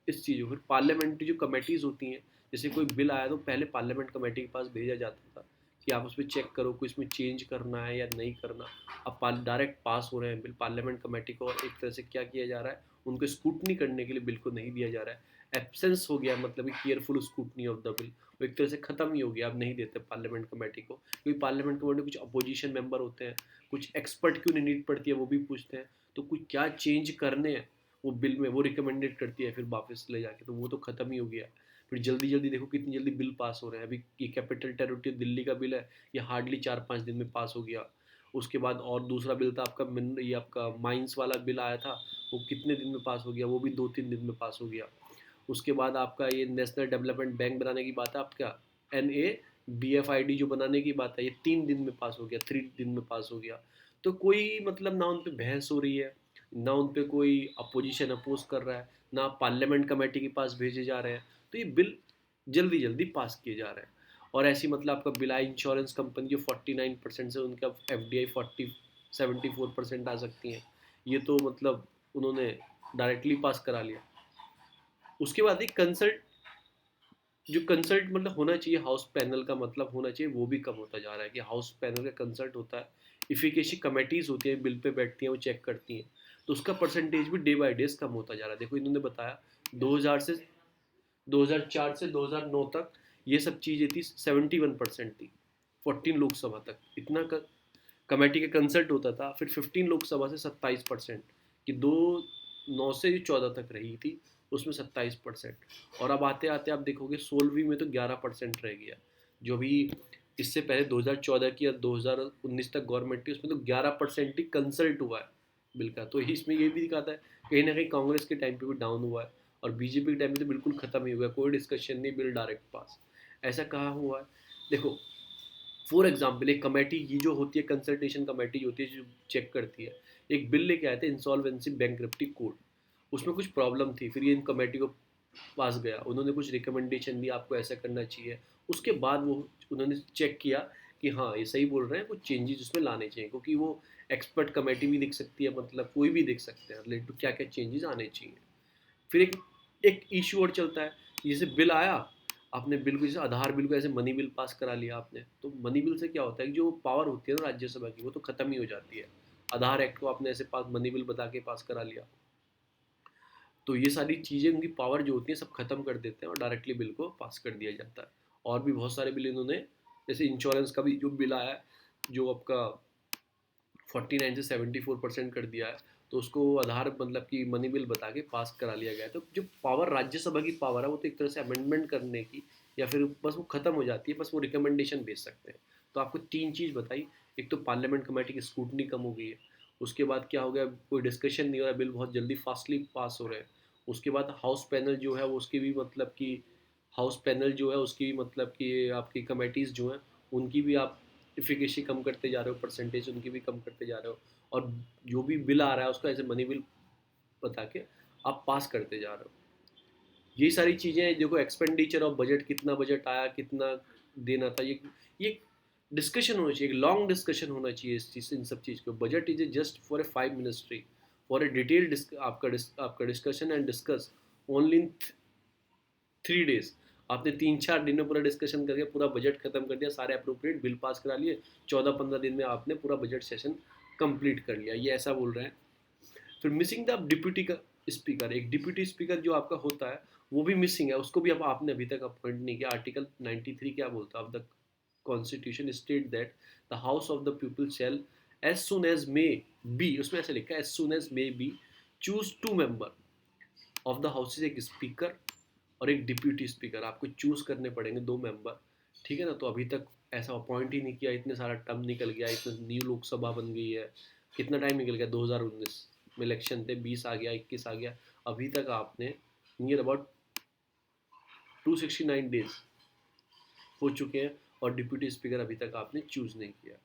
इस चीज़ को। फिर पार्लियामेंट्री जो कमेटीज़ होती हैं, जैसे कोई बिल आया तो पहले पार्लियामेंट कमेटी के पास भेजा जाता था कि आप उस पर चेक करो कोई इसमें चेंज करना है या नहीं करना। अब डायरेक्ट पास हो रहे हैं बिल पार्लियामेंट कमेटी को, और एक तरह से क्या किया जा रहा है, उनको स्क्रूटनी करने के लिए बिल को नहीं दिया जा रहा है। एब्सेंस हो गया, मतलब careful scrutiny of the bill, वो एक तरह से ख़त्म ही हो गया। अब नहीं देते पार्लियामेंट कमेटी को, क्योंकि पार्लियामेंट कमेटी में कुछ अपोजिशन मेंबर होते हैं, कुछ एक्सपर्ट क्यों नहीं नीड पड़ती है वो भी पूछते हैं। तो कुछ क्या चेंज करने हैं वो बिल में, वो रिकमेंडेड करती है फिर वापस ले जाके, तो वो तो ख़त्म ही हो गया। फिर जल्दी जल्दी देखो कितनी जल्दी बिल पास हो रहे हैं। अभी ये कैपिटल टेरिटरी दिल्ली का बिल है, ये हार्डली 4-5 दिन में पास हो गया। उसके बाद और दूसरा बिल था आपका ये आपका माइंस वाला बिल आया था, वो कितने दिन में पास हो गया, वो भी 2-3 दिन में पास हो गया। उसके बाद आपका ये नेशनल डेवलपमेंट बैंक बनाने की बात है, आपका NABFID जो बनाने की बात है, ये 3 दिन में पास हो गया, 3 दिन में पास हो गया। तो कोई मतलब ना उन पर बहस हो रही है, ना उन पर कोई अपोजिशन अपोज कर रहा है, ना पार्लियामेंट कमेटी के पास भेजे जा रहे हैं। तो ये बिल जल्दी जल्दी पास किए जा रहे हैं। और ऐसी मतलब आपका बिलाई इंश्योरेंस कंपनी जो 49% से, उनका FDI 74% आ सकती हैं। ये तो मतलब उन्होंने डायरेक्टली पास करा लिया। उसके बाद एक कंसल्ट, जो कंसल्ट मतलब होना चाहिए हाउस पैनल का, मतलब होना चाहिए, वो भी कम होता जा रहा है। कि हाउस पैनल का कंसल्ट होता है, इफिकेसी कमेटीज़ होती हैं, बिल पे बैठती हैं, वो चेक करती हैं। तो उसका परसेंटेज भी डे बाय डेज कम होता जा रहा है। देखो इन्होंने बताया 2000 से 2004 से 2009 तक ये सब चीज़ें थी, 71% थी। 14 लोकसभा तक इतना कमेटी का कंसल्ट होता था। फिर 15 लोकसभा से 27%, कि 9 से 14 तक रही थी, उसमें 27%। और अब आते आते आप देखोगे 16वीं में तो 11% रह गया। जो भी इससे पहले 2014 की या 2019 तक गवर्नमेंट थी, उसमें तो 11% ही कंसल्ट हुआ है बिल का। तो इसमें ये भी दिखाता है कहीं ना कहीं कांग्रेस के टाइम पे भी डाउन हुआ है, और बीजेपी के टाइम पे तो बिल्कुल ख़त्म ही हो गया, कोई डिस्कशन नहीं, बिल डायरेक्ट पास। ऐसा कहाँ हुआ है? देखो फॉर एग्जाम्पल एक कमेटी ये जो होती है, कंसल्टेशन कमेटी होती है जो चेक करती है, एक बिल लेके आए थे इंसॉल्वेंसी बैंकरप्टी कोड, उसमें कुछ प्रॉब्लम थी, फिर ये इन कमेटी को पास गया, उन्होंने कुछ रिकमेंडेशन दी आपको ऐसा करना चाहिए। उसके बाद वो उन्होंने चेक किया कि हाँ ये सही बोल रहे हैं, कुछ चेंजेस उसमें लाने चाहिए, क्योंकि वो एक्सपर्ट कमेटी भी देख सकती है, मतलब कोई भी देख सकते हैं रिलेटेड क्या क्या चेंजेस आने चाहिए। फिर एक एक इशू और चलता है, जैसे बिल आया, आपने बिल को, जैसे आधार बिल को ऐसे मनी बिल पास करा लिया आपने, तो मनी बिल से क्या होता है कि जो पावर होती है ना राज्यसभा की, वो तो खत्म ही हो जाती है। आधार एक्ट को आपने ऐसे पास मनी बिल बता के पास करा लिया, तो ये सारी चीज़ें, उनकी पावर जो होती है सब खत्म कर देते हैं और डायरेक्टली बिल को पास कर दिया जाता है। और भी बहुत सारे बिल इन्होंने, जैसे इंश्योरेंस का भी जो बिल आया है, जो आपका 49 से 74% कर दिया है, तो उसको आधार मतलब कि मनी बिल बता के पास करा लिया गया है। तो जो पावर राज्यसभा की पावर है वो तो एक तरह से अमेंडमेंट करने की, या फिर बस वो खत्म हो जाती है, बस वो रिकमेंडेशन भेज सकते हैं। तो आपको तीन चीज़ बताई, एक तो पार्लियामेंट कमेटी की स्क्रूटनी कम हो गई है, उसके बाद क्या हो गया, कोई डिस्कशन नहीं हो रहा, बिल बहुत जल्दी फास्टली पास हो रहे हैं। उसके बाद हाउस पैनल जो है वो उसकी भी मतलब कि हाउस पैनल जो है उसकी भी मतलब कि आपकी कमेटीज़ जो हैं उनकी भी आप इफिकेसी कम करते जा रहे हो, परसेंटेज उनकी भी कम करते जा रहे हो, और जो भी बिल आ रहा है उसको एज ए मनी बिल बता के आप पास करते जा रहे हो। ये सारी चीज़ें देखो, एक्सपेंडिचर ऑफ बजट, कितना बजट आया, कितना देना था, ये डिस्कशन होना चाहिए, एक लॉन्ग डिस्कशन होना चाहिए इस चीज़, इन सब चीज़ को। Budget is a just for a 5 ministry, for a detail आपका discussion and discuss only in 3 days. आपने 3-4 दिन में पूरा डिस्कशन करके पूरा बजट खत्म कर दिया, सारे अप्रोप्रिएट बिल पास करा लिए, 14-15 दिन में आपने पूरा बजट सेशन कंप्लीट कर लिया, ये ऐसा बोल रहे हैं। फिर मिसिंग द डिप्यूटी का स्पीकर, एक डिप्यूटी स्पीकर जो आपका होता है वो भी मिसिंग है, उसको भी अब आपने अभी तक अपॉइंट नहीं किया। आर्टिकल 93 क्या बोलता है of the constitution, state that the house of the people shall as soon as may be, उसमें ऐसे लिखा है as soon as may be choose 2 member of the houses, एक स्पीकर और एक डिप्यूटी स्पीकर, आपको चूज करने पड़ेंगे 2 मेंबर, ठीक है ना। तो अभी तक ऐसा अपॉइंट ही नहीं किया, इतने सारा टर्म निकल गया, इतनी न्यू लोकसभा बन गई है, कितना टाइम निकल गया, 2019 में इलेक्शन थे, 20 आ गया, 21 आ गया, अभी तक आपने नियर अबाउट 269 डेज हो चुके हैं और डिप्यूटी स्पीकर अभी तक आपने चूज नहीं किया।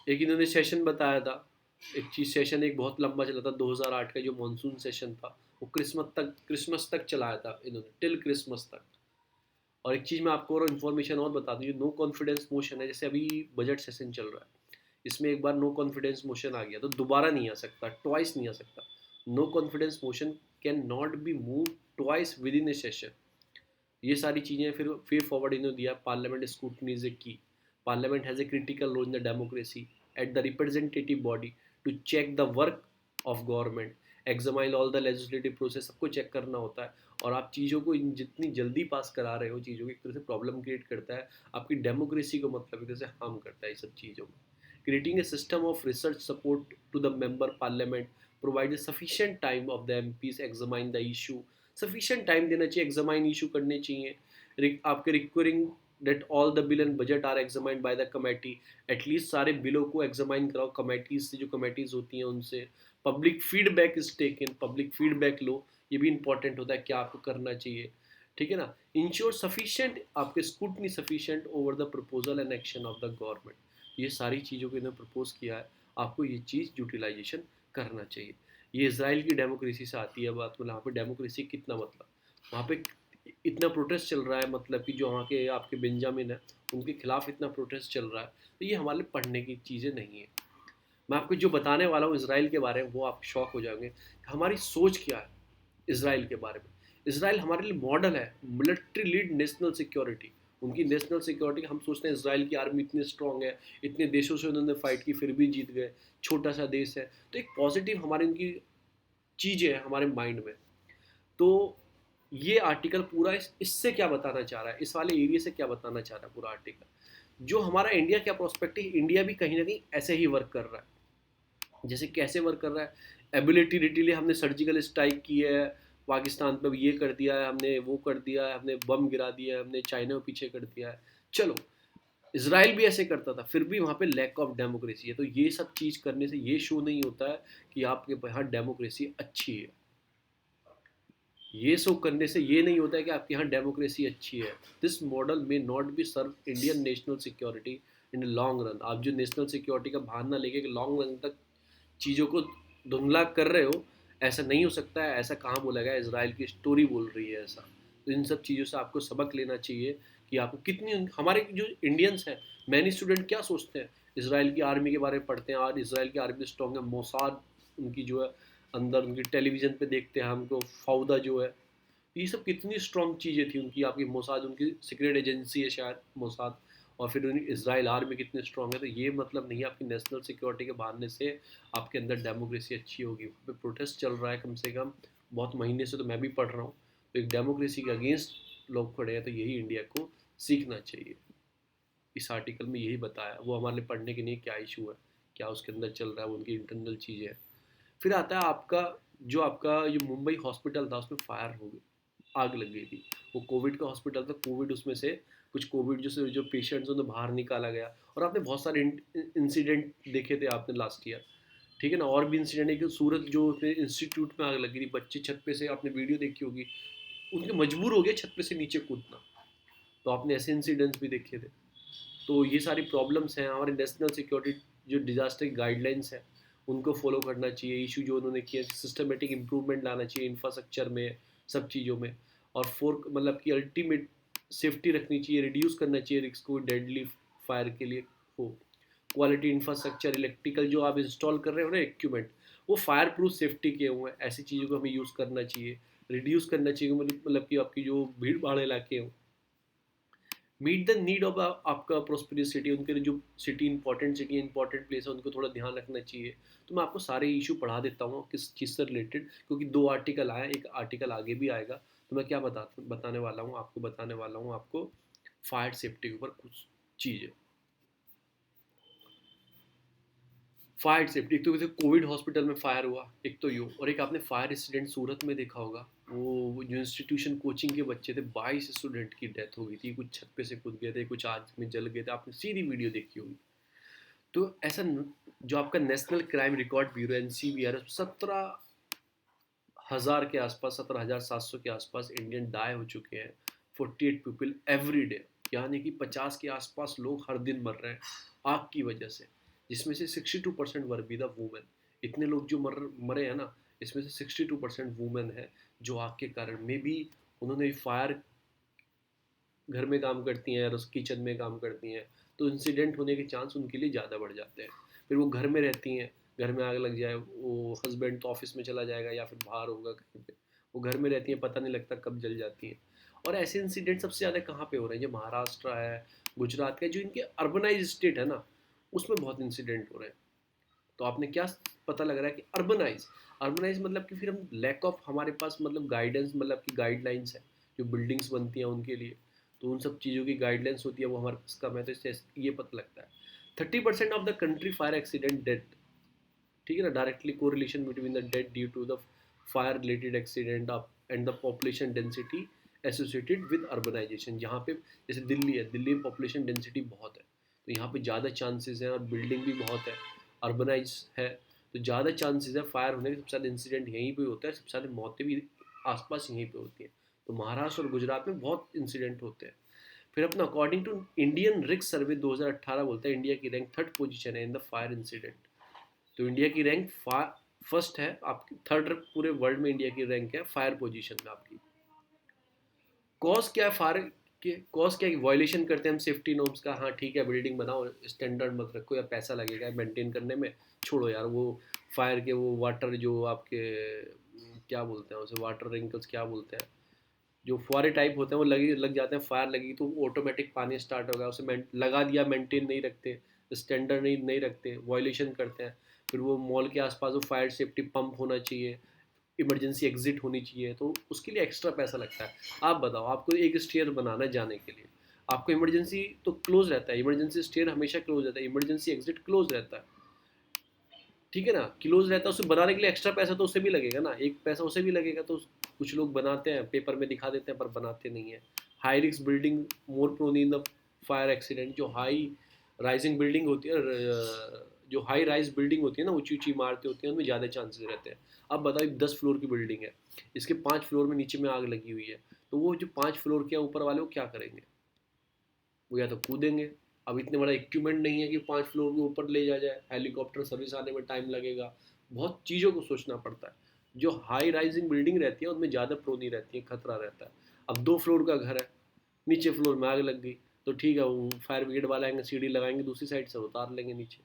एक इन्होंने सेशन बताया था, एक चीज सेशन एक बहुत लंबा चला था, 2008 का जो मानसून सेशन था वो क्रिसमस तक चलाया था इन्होंने, टिल क्रिसमस तक। और एक चीज़ मैं आपको और इन्फॉर्मेशन और बता दूँ, नो कॉन्फिडेंस मोशन है, जैसे अभी बजट सेशन चल रहा है, इसमें एक बार नो कॉन्फिडेंस मोशन आ गया तो दोबारा नहीं आ सकता, ट्वाइस नहीं आ सकता। No confidence motion can not be move twice within a session. ये सारी चीज़ें फिर फॉरवर्ड इन्होंने दिया, पार्लियामेंट स्क्रूटनीज की, parliament has a critical role in the democracy at the representative body to check the work of government, examine all the legislative process, सबको चेक करना होता है। और आप चीज़ों को जितनी जल्दी पास करा रहे हो, चीज़ों की एक तरह से प्रॉब्लम क्रिएट करता है, आपकी डेमोक्रेसी को मतलब एक तरह से हार्म करता है ये सब चीज़ों में। Creating a system of research support to the member parliament provide sufficient time of the MPs examine the issue, sufficient time देना चाहिए, एग्जामाइन इशू करने चाहिए। आपके requiring that all the bill and budget are examined by the committee, at least सारे बिलों को एग्जामाइन कराओ कमेटीज से, जो कमेटीज होती हैं उनसे। Public feedback is taken, public feedback लो, ये भी इंपॉर्टेंट होता है क्या आपको करना चाहिए, ठीक है ना। इंश्योर सफिशिएंट आपके scrutiny sufficient over the proposal and action of the government, ये सारी चीज़ों को इन्होंने प्रपोज किया है, आपको ये चीज़ यूटिलाइजेशन करना चाहिए। ये इसराइल की डेमोक्रेसी से आती है बात, मतलब वहाँ पे डेमोक्रेसी कितना, मतलब वहाँ पे इतना प्रोटेस्ट चल रहा है, मतलब कि जो वहाँ के आपके बेंजामिन है उनके खिलाफ इतना प्रोटेस्ट चल रहा है, तो ये हमारे पढ़ने की चीज़ें नहीं है। मैं आपको जो बताने वाला हूँ इसराइल के बारे में वो आप शॉक हो जाएंगे, हमारी सोच क्या है इसराइल के बारे में। इसराइल हमारे लिए मॉडल है, मिलिट्री लीड नेशनल सिक्योरिटी, उनकी नेशनल सिक्योरिटी, हम सोचते हैं इसराइल की आर्मी इतनी स्ट्रांग है, इतने देशों से उन्होंने फाइट की फिर भी जीत गए, छोटा सा देश है, तो एक पॉजिटिव हमारी उनकी चीज़ें हैं हमारे माइंड में। तो ये आर्टिकल पूरा इससे क्या बताना चाह रहा है, इस वाले एरिया से क्या बताना चाह रहा है पूरा आर्टिकल, जो हमारा इंडिया क्या प्रोस्पेक्टिव, इंडिया भी कहीं ना कहीं ऐसे ही वर्क कर रहा है। जैसे कैसे वर्क कर रहा है, एबिलिटी रिटीली हमने सर्जिकल स्ट्राइक की है पाकिस्तान पर, ये कर दिया है हमने, वो कर दिया है हमने, बम गिरा दिया है हमने, चाइना को पीछे कर दिया है। चलो, इसराइल भी ऐसे करता था, फिर भी वहाँ पे लैक ऑफ डेमोक्रेसी है। तो ये सब चीज़ करने से ये शो नहीं होता है कि आपके यहाँ डेमोक्रेसी अच्छी है, ये शो करने से ये नहीं होता है कि आपके यहाँ डेमोक्रेसी अच्छी है। This model may not be serve Indian national security in long run. आप जो नेशनल सिक्योरिटी का बहाना लेके लॉन्ग रन तक चीज़ों को धुंधला कर रहे हो, ऐसा नहीं हो सकता है। ऐसा कहाँ बोला गया, इसराइल की स्टोरी बोल रही है ऐसा। तो इन सब चीज़ों से आपको सबक लेना चाहिए कि आपको कितनी, हमारे जो इंडियंस हैं, मैनी स्टूडेंट क्या सोचते हैं, इसराइल की आर्मी के बारे में पढ़ते हैं और इसराइल की आर्मी स्ट्रॉन्ग है, मोसाद उनकी जो है अंदर, उनकी टेलीविज़न पे देखते हैं हमको, फौदा जो है, ये सब कितनी स्ट्रॉन्ग चीज़ें थी उनकी, आपकी मोसाद, उनकी सीक्रेट एजेंसी है शायद मोसाद, और फिर इजराइल आर्मी कितनी स्ट्रांग है, तो ये मतलब नहीं है आपकी नेशनल सिक्योरिटी के बहाने से आपके अंदर डेमोक्रेसी अच्छी होगी। वहाँ पे प्रोटेस्ट चल रहा है कम से कम बहुत महीने से, तो मैं भी पढ़ रहा हूँ, तो एक डेमोक्रेसी के अगेंस्ट लोग खड़े हैं, तो यही इंडिया को सीखना चाहिए। इस आर्टिकल में यही बताया, वो हमारे लिए पढ़ने के लिए क्या इशू है, क्या उसके अंदर चल रहा है, वो उनकी इंटरनल चीज़ें हैं। फिर आता है आपका जो मुंबई हॉस्पिटल था उसमें फायर हो गई, आग लग गई थी। वो कोविड का हॉस्पिटल था, कोविड उसमें से कुछ कोविड जो पेशेंट्स उन्हें बाहर निकाला गया। और आपने बहुत सारे इंसिडेंट देखे थे आपने लास्ट ईयर, ठीक है ना। और भी इंसिडेंट है कि सूरत जो इंस्टीट्यूट में आग लगी थी, बच्चे छत पे से, आपने वीडियो देखी होगी, उनके मजबूर हो गए छत पे से नीचे कूदना। तो आपने ऐसे इंसिडेंट्स भी देखे थे। तो ये सारी प्रॉब्लम्स हैं। हमारे नेशनल सिक्योरिटी जो डिजास्टर गाइडलाइंस है उनको फॉलो करना चाहिए। इशू जो उन्होंने किया, सिस्टमेटिक इम्प्रूवमेंट लाना चाहिए इंफ्रास्ट्रक्चर में, सब चीज़ों में। और फोर मतलब कि अल्टीमेट सेफ्टी रखनी चाहिए, रिड्यूस करना चाहिए रिस्क को डेडली फायर के लिए हो। क्वालिटी इंफ्रास्ट्रक्चर, इलेक्ट्रिकल जो आप इंस्टॉल कर रहे हो ना इक्विपमेंट, वो फायर प्रूफ सेफ्टी के हुए हैं, ऐसी चीज़ों को हमें यूज़ करना चाहिए, रिड्यूस करना चाहिए। मतलब कि आपकी जो भीड़ भाड़ इलाके हों, मीट द नीड ऑफ आपका प्रोस्पेरिटी सिटी, उनके लिए जो सिटी इंपॉर्टेंट प्लेस है उनको थोड़ा ध्यान रखना चाहिए। तो मैं आपको सारे इशू पढ़ा देता हूँ किस चीज़ से रिलेटेड, क्योंकि 2 आर्टिकल आया, एक आर्टिकल आगे भी आएगा। तो मैं क्या बताने वाला हूँ आपको, फायर सेफ्टी के ऊपर कुछ चीज़ें। फायर सेफ्टी, एक तो जैसे कोविड हॉस्पिटल में फायर हुआ, एक तो यो, और एक आपने फायर इंसिडेंट सूरत में देखा होगा। वो जो इंस्टीट्यूशन कोचिंग के बच्चे थे, 22 स्टूडेंट की डेथ हो गई थी, कुछ छत पे से कूद गए थे, कुछ आग में जल गए थे, आपने सीधी वीडियो देखी होगी। तो ऐसा जो आपका national crime record bureau NCBR, 17,000 के आसपास, 17,700 के आसपास इंडियन डाई हो चुके हैं, 48 पीपल एवरी डे, यानी कि 50 के आसपास लोग हर दिन मर रहे हैं आग की वजह से, जिसमें से 62% वर बी द वुमेन। इतने लोग जो मरे हैं ना, इसमें से 62% वुमेन है, जो आग के कारण में भी उन्होंने फायर, घर में काम करती हैं, किचन में काम करती हैं, तो इंसिडेंट होने के चांस उनके लिए ज़्यादा बढ़ जाते हैं। फिर वो घर में रहती हैं, घर में आग लग जाए, वो हस्बैंड तो ऑफिस में चला जाएगा या फिर बाहर होगा कहीं पे, वो घर में रहती हैं, पता नहीं लगता कब जल जाती हैं। और ऐसे इंसिडेंट सबसे ज़्यादा कहाँ पे हो रहे हैं, जो महाराष्ट्र है, गुजरात का, जो इनके अर्बनाइज स्टेट है ना, उसमें बहुत इंसिडेंट हो रहे हैं। तो आपने क्या पता लग रहा है कि अर्बनाइज, मतलब कि फिर हम लैक ऑफ हमारे पास मतलब गाइडेंस, मतलब कि गाइडलाइंस है जो बिल्डिंग्स बनती हैं उनके लिए, तो उन सब चीज़ों की गाइडलाइंस होती है, वो हमारे पास कम है। तो इससे ये पता लगता है 30% of the country fire accident death, ठीक है ना, directly correlation between the death due to the fire related accident and the population density associated with urbanisation. जहाँ पे जैसे दिल्ली है, दिल्ली में पॉपुलेशन डेंसिटी बहुत है, तो यहाँ पे ज़्यादा चांसेस हैं, और बिल्डिंग भी बहुत है, अर्बनाइज है, तो ज़्यादा चांसेस है फायर होने के। सबसे ज़्यादा इंसिडेंट यहीं पे होता है, सबसे ज़्यादा मौतें भी आसपास यहीं पे होती हैं। तो महाराष्ट्र और गुजरात में बहुत इंसिडेंट होते हैं। फिर अपना अकॉर्डिंग टू इंडियन रिस्क सर्वे 2018 बोलता है इंडिया की रैंक 3rd पोजीशन है इन द फायर इंसिडेंट। तो इंडिया की रैंक फर्स्ट है आपकी, 3rd पूरे वर्ल्ड में इंडिया की रैंक है फायर पोजीशन में आपकी। कॉज क्या है फायर के, कॉज क्या है, वायलेशन करते हैं हम सेफ्टी नॉर्म्स का। हाँ ठीक है, बिल्डिंग बनाओ, स्टैंडर्ड मत रखो, या पैसा लगेगा मेंटेन करने में, छोड़ो यार। वो फायर के वो वाटर जो आपके क्या बोलते हैं उसे, वाटर रिंकल्स क्या बोलते हैं, जो फुहारे टाइप होते हैं, वो लग जाते हैं, फायर लगी तो ऑटोमेटिक पानी स्टार्ट होगा, उसे लगा दिया, मेंटेन नहीं रखते, स्टैंडर्ड नहीं रखते, वायलेशन करते हैं। फिर वो मॉल के आसपास वो फायर सेफ्टी पंप होना चाहिए, इमरजेंसी एग्जिट होनी चाहिए, तो उसके लिए एक्स्ट्रा पैसा लगता है। आप बताओ, आपको एक स्टेयर बनाना है जाने के लिए, आपको इमरजेंसी तो क्लोज रहता है, इमरजेंसी स्टेयर हमेशा क्लोज रहता है, इमरजेंसी एग्जिट क्लोज रहता है, ठीक है ना, क्लोज रहता है। उसे बनाने के लिए एक्स्ट्रा पैसा तो उसे भी लगेगा ना, एक पैसा उसे भी लगेगा। तो कुछ लोग बनाते हैं, पेपर में दिखा देते हैं, पर बनाते नहीं है। High risk building more prone in the fire accident, जो हाई राइजिंग बिल्डिंग होती है, जो हाई राइज बिल्डिंग होती है ना, ऊंची ऊंची इमारतें होती हैं, उनमें ज़्यादा चांसेस रहते हैं। अब बताओ 10 फ्लोर की बिल्डिंग है, इसके 5 फ्लोर में नीचे में आग लगी हुई है, तो वो जो 5 फ्लोर के ऊपर वाले वो क्या करेंगे, वो या तो कूदेंगे। अब इतने बड़ा इक्विपमेंट नहीं है कि 5 फ्लोर के ऊपर ले जाए, हेलीकॉप्टर सर्विस आने में टाइम लगेगा, बहुत चीज़ों को सोचना पड़ता है। जो हाई राइजिंग बिल्डिंग रहती है उनमें ज़्यादा प्रोनी रहती है, खतरा रहता है। अब 2 फ्लोर का घर है, नीचे फ्लोर में आग लग गई, तो ठीक है, वो फायर ब्रिगेड वाले आएंगे, सीढ़ी लगाएंगे, दूसरी साइड से उतार लेंगे नीचे।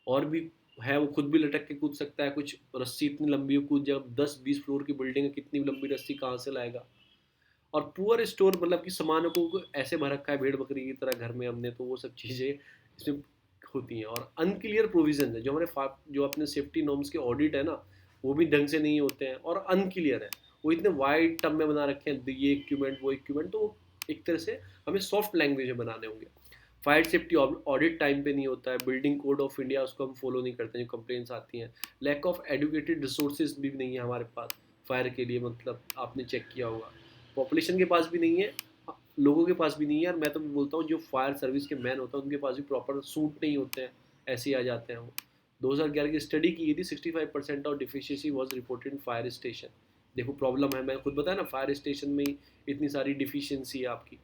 और भी है, वो खुद भी लटक के कूद सकता है, कुछ रस्सी इतनी लंबी हो कूद, जब 10-20 फ्लोर की बिल्डिंग है, कितनी लंबी रस्सी कहाँ से लाएगा। और पुअर स्टोर मतलब कि सामानों को ऐसे भर रखा है भेड़ बकरी की तरह घर में हमने, तो वो सब चीज़ें इसमें होती हैं। और अनक्लियर प्रोविजन है, जो जो अपने सेफ्टी नॉर्म्स के ऑडिट है ना, वो भी ढंग से नहीं होते हैं और अनक्लियर है। वो इतने वाइड टर्म में बना रखे हैं, ये इक्विपमेंट वो इक्विपमेंट, तो वो एक तरह से हमें सॉफ्ट लैंग्वेज में बनाने होंगे। फायर सेफ्टी ऑडिट टाइम पे नहीं होता है, बिल्डिंग कोड ऑफ इंडिया उसको हम फॉलो नहीं करते, जो कंप्लेंट्स आती हैं। लैक ऑफ एडुकेटेड रिसोर्सेज भी नहीं है हमारे पास फायर के लिए, मतलब आपने चेक किया होगा पॉपुलेशन के पास भी नहीं है, लोगों के पास भी नहीं है। और मैं तो बोलता हूँ जो फायर सर्विस के मैन होता है उनके पास भी प्रॉपर सूट नहीं होते हैं, ऐसे ही आ जाते हैं वो। 2011 की स्टडी की गई थी, 65% of deficiency was reported in fire station. देखो प्रॉब्लम है, मैं खुद बताया ना, फायर स्टेशन में ही इतनी सारी डिफिशियंसी है आपकी।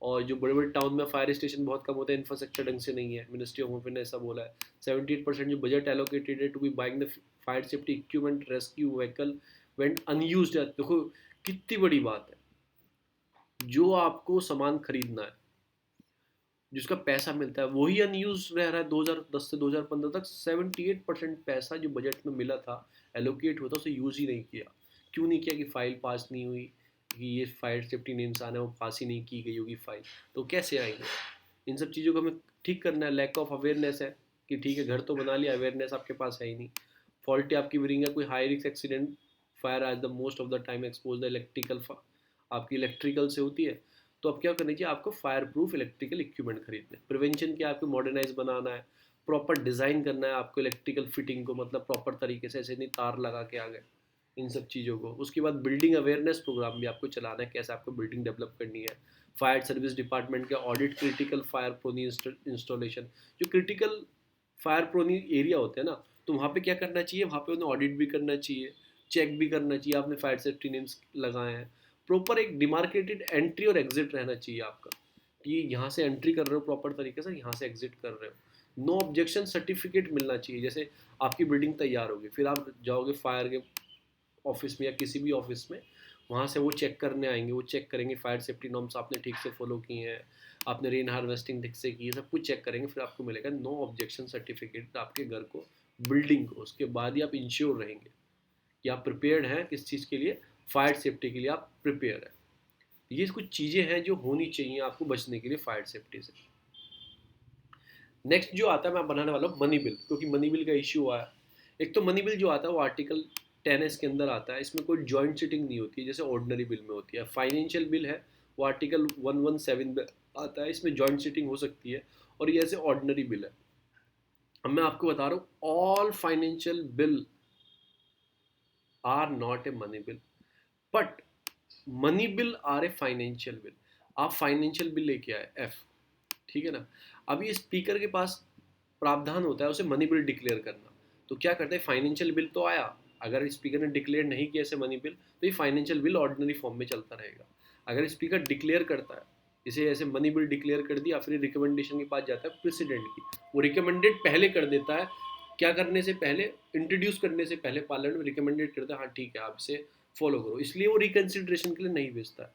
और जो बड़े बड़े टाउन में फायर स्टेशन बहुत कम होता है, इंफ्रास्ट्रक्चर ढंग से नहीं है। मिनिस्ट्री ऑफ होम ने ऐसा बोला है। 78% जो बजट एलोकेटेड है to be buying the fire safety equipment rescue vehicle went unused है। देखो कितनी बड़ी बात है, जो आपको सामान खरीदना है, जिसका पैसा मिलता है वही अनयूज रह रहा है। 2010 से 2015 तक 78% पैसा जो बजट में मिला था, एलोकेट होता, उसे यूज़ ही नहीं किया। क्यों नहीं किया? कि फाइल पास नहीं हुई, कि ये फायर सेफ्टी नेम्स आना है, वो पास ही नहीं की गई होगी फाइल, तो कैसे आएंगे? इन सब चीज़ों को हमें ठीक करना है। लैक ऑफ अवेयरनेस है कि ठीक है घर तो बना लिया, अवेयरनेस आपके पास है ही नहीं। फॉल्टी आपकी विरिंग है, कोई high risk accident fire as the most of the time expose the electrical, आपकी इलेक्ट्रिकल से होती है। तो अब क्या करना चाहिए आपको? फायर प्रूफ इलेक्ट्रिकल इक्विपमेंट खरीदने। प्रिवेंशन क्या, आपको मॉडर्नाइज बनाना है, प्रॉपर डिज़ाइन करना है आपको इलेक्ट्रिकल फिटिंग को, मतलब प्रॉपर तरीके से, ऐसे नहीं तार लगा के आ गए, इन सब चीज़ों को। उसके बाद बिल्डिंग अवेयरनेस प्रोग्राम भी आपको चलाना है, कैसे आपको बिल्डिंग डेवलप करनी है। फायर सर्विस डिपार्टमेंट के ऑडिट क्रिटिकल फायर प्रोनी इंस्टॉलेशन, जो क्रिटिकल फायर प्रोनी एरिया होते हैं ना, तो वहाँ पे क्या करना चाहिए? वहाँ पे उन्हें ऑडिट भी करना चाहिए, चेक भी करना चाहिए आपने फायर सेफ्टी नेम्स लगाए हैं। प्रॉपर एक डिमार्केटेड एंट्री और एग्जिट रहना चाहिए आपका, कि यहाँ से एंट्री कर रहे हो प्रॉपर तरीके से, यहाँ से एग्जिट कर रहे हो। नो ऑब्जेक्शन सर्टिफिकेट मिलना चाहिए। जैसे आपकी बिल्डिंग तैयार होगी, फिर आप जाओगे फायर के ऑफिस में या किसी भी ऑफिस में, वहाँ से वो चेक करने आएंगे, वो चेक करेंगे फायर सेफ्टी नॉर्म्स आपने ठीक से फॉलो किए हैं, आपने रेन हार्वेस्टिंग ठीक से की है, सब कुछ चेक करेंगे, फिर आपको मिलेगा नो ऑब्जेक्शन सर्टिफिकेट आपके घर को, बिल्डिंग को। उसके बाद ही आप इंश्योर रहेंगे कि आप प्रिपेयर्ड हैं किस चीज़ के लिए, फायर सेफ्टी के लिए आप प्रिपेयर हैं। ये कुछ चीज़ें हैं जो होनी चाहिए आपको बचने के लिए फायर सेफ्टी से। नेक्स्ट जो आता है, मैं बनाने वाला हूँ मनी बिल, क्योंकि मनी बिल का इश्यू आया। एक तो मनी बिल जो आता है वो आर्टिकल 10 के अंदर आता है, इसमें कोई जॉइंट सिटिंग नहीं होती है जैसे ऑर्डिनरी बिल में होती है। फाइनेंशियल बिल है वो आर्टिकल 117 में आता है, इसमें जॉइंट सिटिंग हो सकती है, और ये ऐसे ऑर्डिनरी बिल है। अब मैं आपको बता रहा हूँ, all financial bill are not a money bill, but money bill are a financial bill. आप फाइनेंशियल बिल लेके आए एफ, ठीक है ना। अब ये स्पीकर के पास प्रावधान होता है उसे मनी बिल डिक्लेयर करना। तो क्या करते हैं, फाइनेंशियल बिल तो आया, अगर स्पीकर ने डिक्लेयर नहीं किया ऐसे मनी बिल, तो ये फाइनेंशियल बिल ऑर्डिनरी फॉर्म में चलता रहेगा। अगर स्पीकर डिक्लेयर करता है इसे ऐसे मनी बिल डिक्लेयर कर दिया, फिर रिकमेंडेशन के पास जाता है प्रेसिडेंट की, वो रिकमेंडेड पहले कर देता है। क्या करने से पहले, इंट्रोड्यूस करने से पहले पार्लियामेंट में रिकमेंडेड करता है, हाँ ठीक है आप इसे फॉलो करो, इसलिए वो रिकन्सिडरेशन के लिए नहीं भेजता है।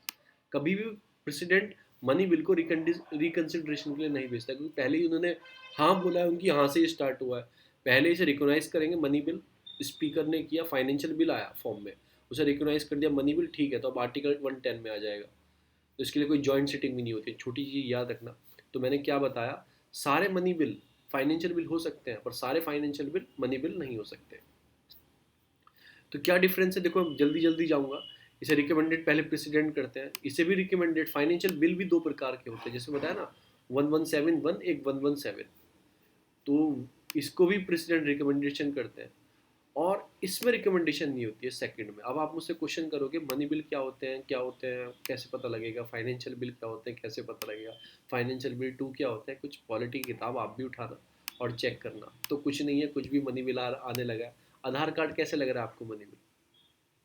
कभी भी प्रेसिडेंट मनी बिल को रिकन्सिडरेशन के लिए नहीं भेजता, क्योंकि पहले ही उन्होंने हाँ बोला है, उनकी हाँ से ही स्टार्ट हुआ है। पहले इसे रिकोनाइज करेंगे मनी बिल, स्पीकर ने किया, फाइनेंशियल बिल आया फॉर्म में, उसे रिकोनाइज कर दिया मनी बिल, ठीक है, तो अब आर्टिकल 110 में आ जाएगा। तो इसके लिए कोई जॉइंट सिटिंग भी नहीं होती। छोटी चीज़ याद रखना। तो मैंने क्या बताया, सारे मनी बिल फाइनेंशियल बिल हो सकते हैं, पर सारे फाइनेंशियल बिल मनी बिल नहीं हो सकते। तो क्या डिफरेंस है, देखो जल्दी जल्दी जाऊंगा। इसे रिकमेंडेड पहले प्रेसिडेंट करते हैं, इसे भी रिकमेंडेड। फाइनेंशियल बिल भी दो प्रकार के होते हैं, जैसे बताया ना, 1171 एक 117, तो इसको भी प्रेसिडेंट रिकमेंडेशन करते हैं, और इसमें रिकमेंडेशन नहीं होती है सेकंड में। अब आप मुझसे क्वेश्चन करोगे मनी बिल क्या होते हैं, क्या होते हैं, कैसे पता लगेगा? फाइनेंशियल बिल क्या होते हैं, कैसे पता लगेगा? फाइनेंशियल बिल 2 क्या होता है? कुछ पॉलिटी की किताब आप भी उठाना और चेक करना। तो कुछ नहीं है, कुछ भी मनी बिल आने लगा है। आधार कार्ड कैसे लग रहा है आपको मनी बिल?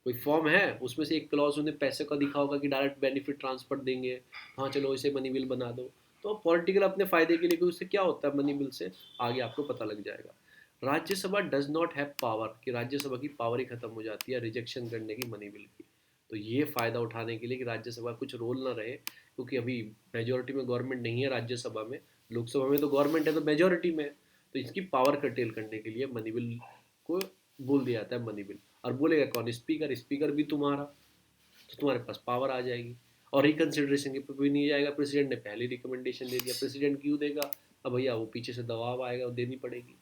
कोई फॉर्म है, उसमें से एक क्लॉज उन्हें पैसे का दिखा होगा कि डायरेक्ट बेनिफिट ट्रांसफर देंगे, हाँ चलो इसे मनी बिल बना दो। तो पॉलिटिकल अपने फायदे के लिए, कि उससे क्या होता है मनी बिल से, आगे आपको पता लग जाएगा। Rajya Sabha does not have power, कि राज्यसभा की पावर ही खत्म हो जाती है रिजेक्शन करने की मनी बिल की। तो ये फ़ायदा उठाने के लिए कि राज्यसभा कुछ रोल ना रहे, क्योंकि अभी मेजोरिटी में गवर्नमेंट नहीं है राज्यसभा में, लोकसभा में तो गवर्नमेंट है, तो मेजोरिटी में है। तो इसकी पावर कर्टेल करने के लिए मनी बिल को बोल दिया जाता है मनी बिल। और बोलेगा कौन? स्पीकर। स्पीकर भी तुम्हारा। तो तुम्हारे पास पावर आ जाएगी और रिकन्सिडरेशन के भी नहीं जाएगा, प्रेसिडेंट ने पहले रिकमेंडेशन दे दिया, प्रेसिडेंट क्यों देगा, अब भैया वो पीछे से दबाव आएगा, वो देनी पड़ेगी।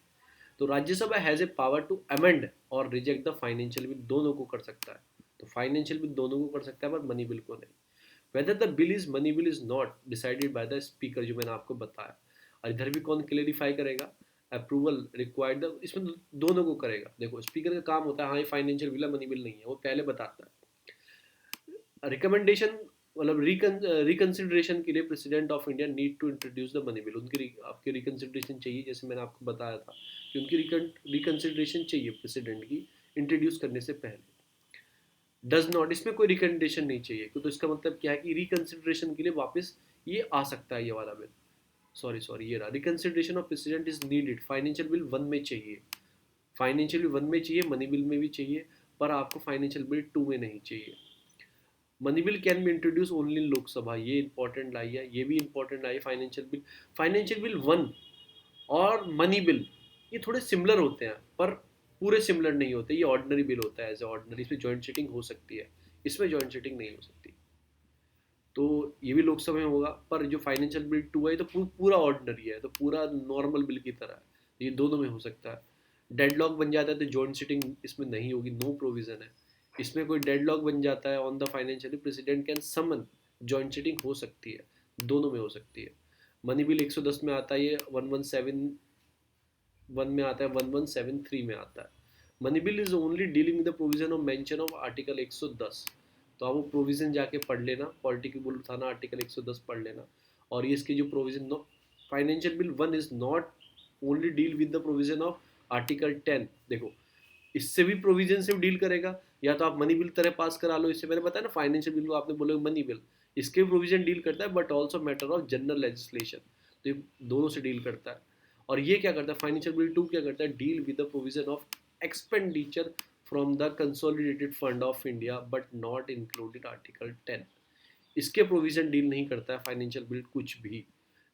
तो Rajya Sabha has a power to amend और रिजेक्ट द फाइनेंशियल बिल, दोनों को कर सकता है। तो फाइनेंशियल बिल दोनों को कर सकता है पर मनी बिल को नहीं। Whether the bill is money bill is not decided by the speaker, जो मैंने आपको बताया। और इधर भी कौन क्लेरिफाई करेगा, अप्रूवल रिक्वायर्ड, इसमें दोनों को करेगा। देखो स्पीकर का काम होता है, हाँ ये फाइनेंशियल बिल है मनी बिल नहीं है, वो पहले बताता है। रिकमेंडेशन मतलब रिकन्सिडरेशन के लिए president of India need to introduce the money bill, उनकी आपकी रिकन्सिडरेशन चाहिए, जैसे मैंने आपको बताया था कि उनकी रिकन्सिडरेशन चाहिए प्रेसिडेंट की इंट्रोड्यूस करने से पहले। डज नॉट, इसमें कोई रिकमेंडेशन नहीं चाहिए, तो इसका मतलब क्या है कि रिकन्सिडरेशन के लिए वापस ये आ सकता है, ये वाला बिल, सॉरी ये रहा, reconsideration of president is needed, financial bill 1 में चाहिए, फाइनेंशियल बिल 1 में चाहिए, मनी बिल में भी चाहिए, पर आपको फाइनेंशियल बिल 2 में नहीं चाहिए। Money bill can be introduce only in Lok Sabha, ये इंपॉर्टेंट लाई है, ये भी इंपॉर्टेंट लाई है। फाइनेंशियल बिल 1 और मनी बिल ये थोड़े सिमिलर होते हैं पर पूरे सिमिलर नहीं होते, ये ऑर्डिनरी बिल होता है, एज ए ऑर्डिनरी, इसमें जॉइंट सिटिंग हो सकती है, इसमें जॉइंट सिटिंग नहीं हो सकती। तो ये भी लोकसभा में होगा, पर जो फाइनेंशियल बिल 2 है तो पूरा ऑर्डिनरी है, तो पूरा नॉर्मल बिल की तरह है, ये दोनों में हो सकता है। डेडलॉक बन जाता है तो जॉइंट सिटिंग इसमें नहीं होगी, नो प्रोविजन है। इसमें कोई डेडलॉक बन जाता है on the financial, president can summon, joint sitting हो सकती है, दोनों में हो सकती है। मनी बिल 110 में आता है, ये 117 में आता है, 1173 में आता है। Money bill is only dealing with the provision of mention of article 110, तो आप वो प्रोविजन जाके पढ़ लेना, पॉलिटी की बुल उठाना, आर्टिकल 110 पढ़ लेना। और ये इसकी जो provision, financial bill 1 is not only deal with the provision of article 10, देखो इससे भी प्रोविजन से डील करेगा, या तो आप मनी बिल तरह पास करा लो, इससे मैंने बताया ना फाइनेंशियल बिल को आपने बोले मनी बिल, इसके प्रोविजन डील करता है, but also matter of general legislation, तो ये दोनों से डील करता है। और ये क्या करता है, फाइनेंशियल बिल 2 क्या करता है, deal with the provision of expenditure from the consolidated fund of India but not included article 10, इसके प्रोविजन डील नहीं करता है फाइनेंशियल बिल कुछ भी,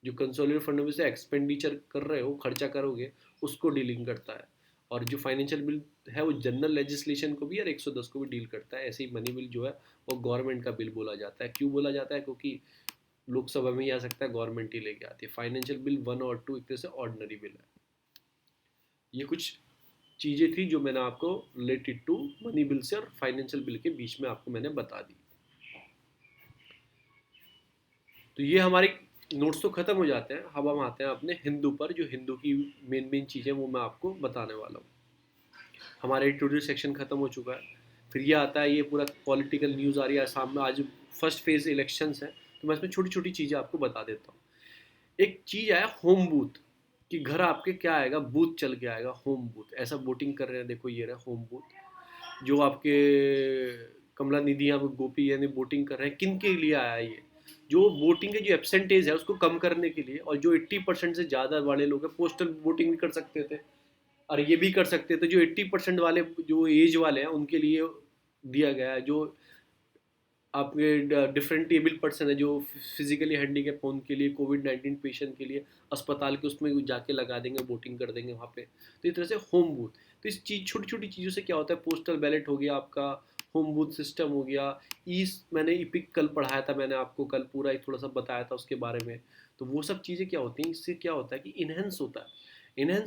जो कंसोलिडेटेड फंड में से एक्सपेंडिचर कर रहे हो, खर्चा करोगे, उसको डीलिंग करता है। और जो फाइनेंशियल बिल है वो जनरल लेजिस्लेशन को भी और 110 को भी डील करता है। ऐसे ही मनी बिल जो है वो गवर्नमेंट का बिल बोला जाता है। क्यों बोला जाता है, क्योंकि लोकसभा में ही आ सकता है, गवर्नमेंट ही लेके आती है। फाइनेंशियल बिल 1 और 2 एक तरह से ऑर्डिनरी बिल है। ये कुछ चीज़ें थी जो मैंने आपको रिलेटेड टू मनी बिल से और फाइनेंशियल बिल के बीच में आपको मैंने बता दी। तो ये हमारे नोट्स तो ख़त्म हो जाते हैं, अब हम आते हैं अपने हिंदू पर, जो हिंदू की मेन चीज़ें वो मैं आपको बताने वाला हूँ। हमारा एडिटोरियल सेक्शन ख़त्म हो चुका है, फिर ये आता है, ये पूरा पॉलिटिकल न्यूज़ आ रही है असम में, आज फर्स्ट फेज़ इलेक्शंस है, तो मैं इसमें छोटी छोटी चीज़ें आपको बता देता हूँ। एक चीज़ आया होम बूथ, कि घर आपके क्या आएगा, बूथ चल के आएगा, होम बूथ, ऐसा वोटिंग कर रहे हैं, देखो ये रहा होम बूथ, जो आपके कमला निधि यहाँ पे गोपी यानी वोटिंग कर रहे हैं, किन के लिए आया ये, जो वोटिंग के जो एब्सेंटेज है उसको कम करने के लिए, और जो 80% से ज़्यादा वाले लोग हैं, पोस्टल वोटिंग भी कर सकते थे और ये भी कर सकते थे, जो 80% वाले जो एज वाले हैं उनके लिए दिया गया है, जो आपके डिफरेंट एबल पर्सन है, जो फिजिकली हैंडीकैप हैं, उनके लिए, कोविड-19 पेशेंट के लिए अस्पताल के उसमें जाके लगा देंगे, वोटिंग कर देंगे वहाँ पे। तो इस तरह से होम बूथ, तो इस चीज़ छोटी छोटी चीज़ों से क्या होता है, पोस्टल बैलेट हो गया आपका, होम बूथ सिस्टम हो गया, मैंने इपिक कल पढ़ाया था, मैंने आपको कल पूरा एक थोड़ा सा बताया था उसके बारे में। तो वो सब चीज़ें क्या होती हैं, इससे क्या होता है कि इन्हेंस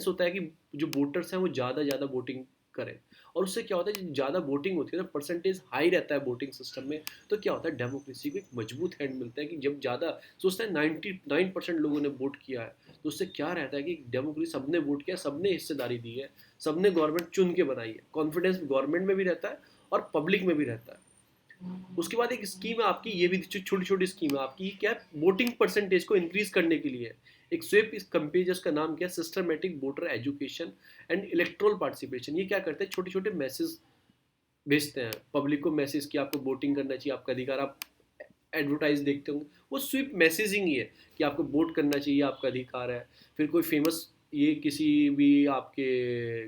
होता है कि जो वोटर्स हैं वो ज़्यादा वोटिंग करें। और उससे क्या होता है, जब ज़्यादा वोटिंग होती है ना, परसेंटेज हाई रहता है वोटिंग सिस्टम में, तो क्या होता है, डेमोक्रेसी को एक मजबूत हैंड मिलता है, कि जब ज़्यादा सोचता है 99% लोगों ने वोट किया है, तो उससे क्या रहता है कि डेमोक्रेसी, सबने वोट किया, सबने हिस्सेदारी दी है, सबने गवर्नमेंट चुन के बनाई है, कॉन्फिडेंस गवर्नमेंट में भी रहता है और पब्लिक में भी रहता है। उसके बाद एक स्कीम है आपकी, ये भी छोटी छोटी स्कीम है आपकी, क्या है, वोटिंग परसेंटेज को इंक्रीज करने के लिए एक स्वेप, इस कंपनी जिसका नाम क्या है, systematic voter education and electoral participation. ये क्या करते हैं, छोटे छोटे मैसेज भेजते हैं पब्लिक को, मैसेज कि आपको वोटिंग करना चाहिए, आपका अधिकार, आप एडवर्टाइज देखते होंगे, वो स्विप मैसेजिंग ही है कि आपको वोट करना चाहिए, आपका अधिकार है। फिर कोई फेमस, ये किसी भी आपके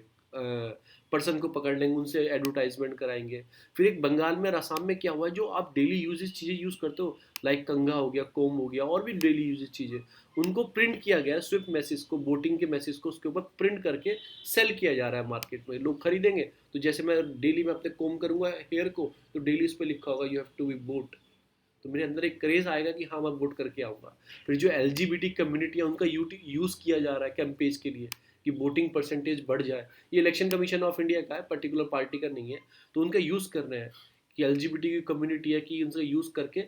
पर्सन को पकड़ लेंगे, उनसे एडवर्टाइजमेंट कराएंगे। फिर एक बंगाल में और असम में क्या हुआ है, जो आप डेली यूजेज चीज़ें यूज़ करते हो, लाइक कंघा हो गया, कोम हो गया, और भी डेली यूजेज चीज़ें, उनको प्रिंट किया गया है, स्विफ्ट मैसेज को, बोटिंग के मैसेज को उसके ऊपर प्रिंट करके सेल किया जा रहा है मार्केट में, लोग खरीदेंगे। तो जैसे मैं डेली में अपने कोम करूंगा हेयर को, तो डेली उस पर लिखा होगा you have to be vote, तो मेरे अंदर एक क्रेज आएगा कि हाँ मैं वोट करके आऊँगा। फिर जो LGBT कम्युनिटी है उनका यूज़ किया जा रहा है कैंपेज के लिए कि वोटिंग परसेंटेज बढ़ जाए। ये इलेक्शन कमीशन ऑफ इंडिया का है, पर्टिकुलर पार्टी का नहीं है। तो उनका यूज़ कर रहे हैं कि LGBT की कम्युनिटी है कि उनसे यूज़ करके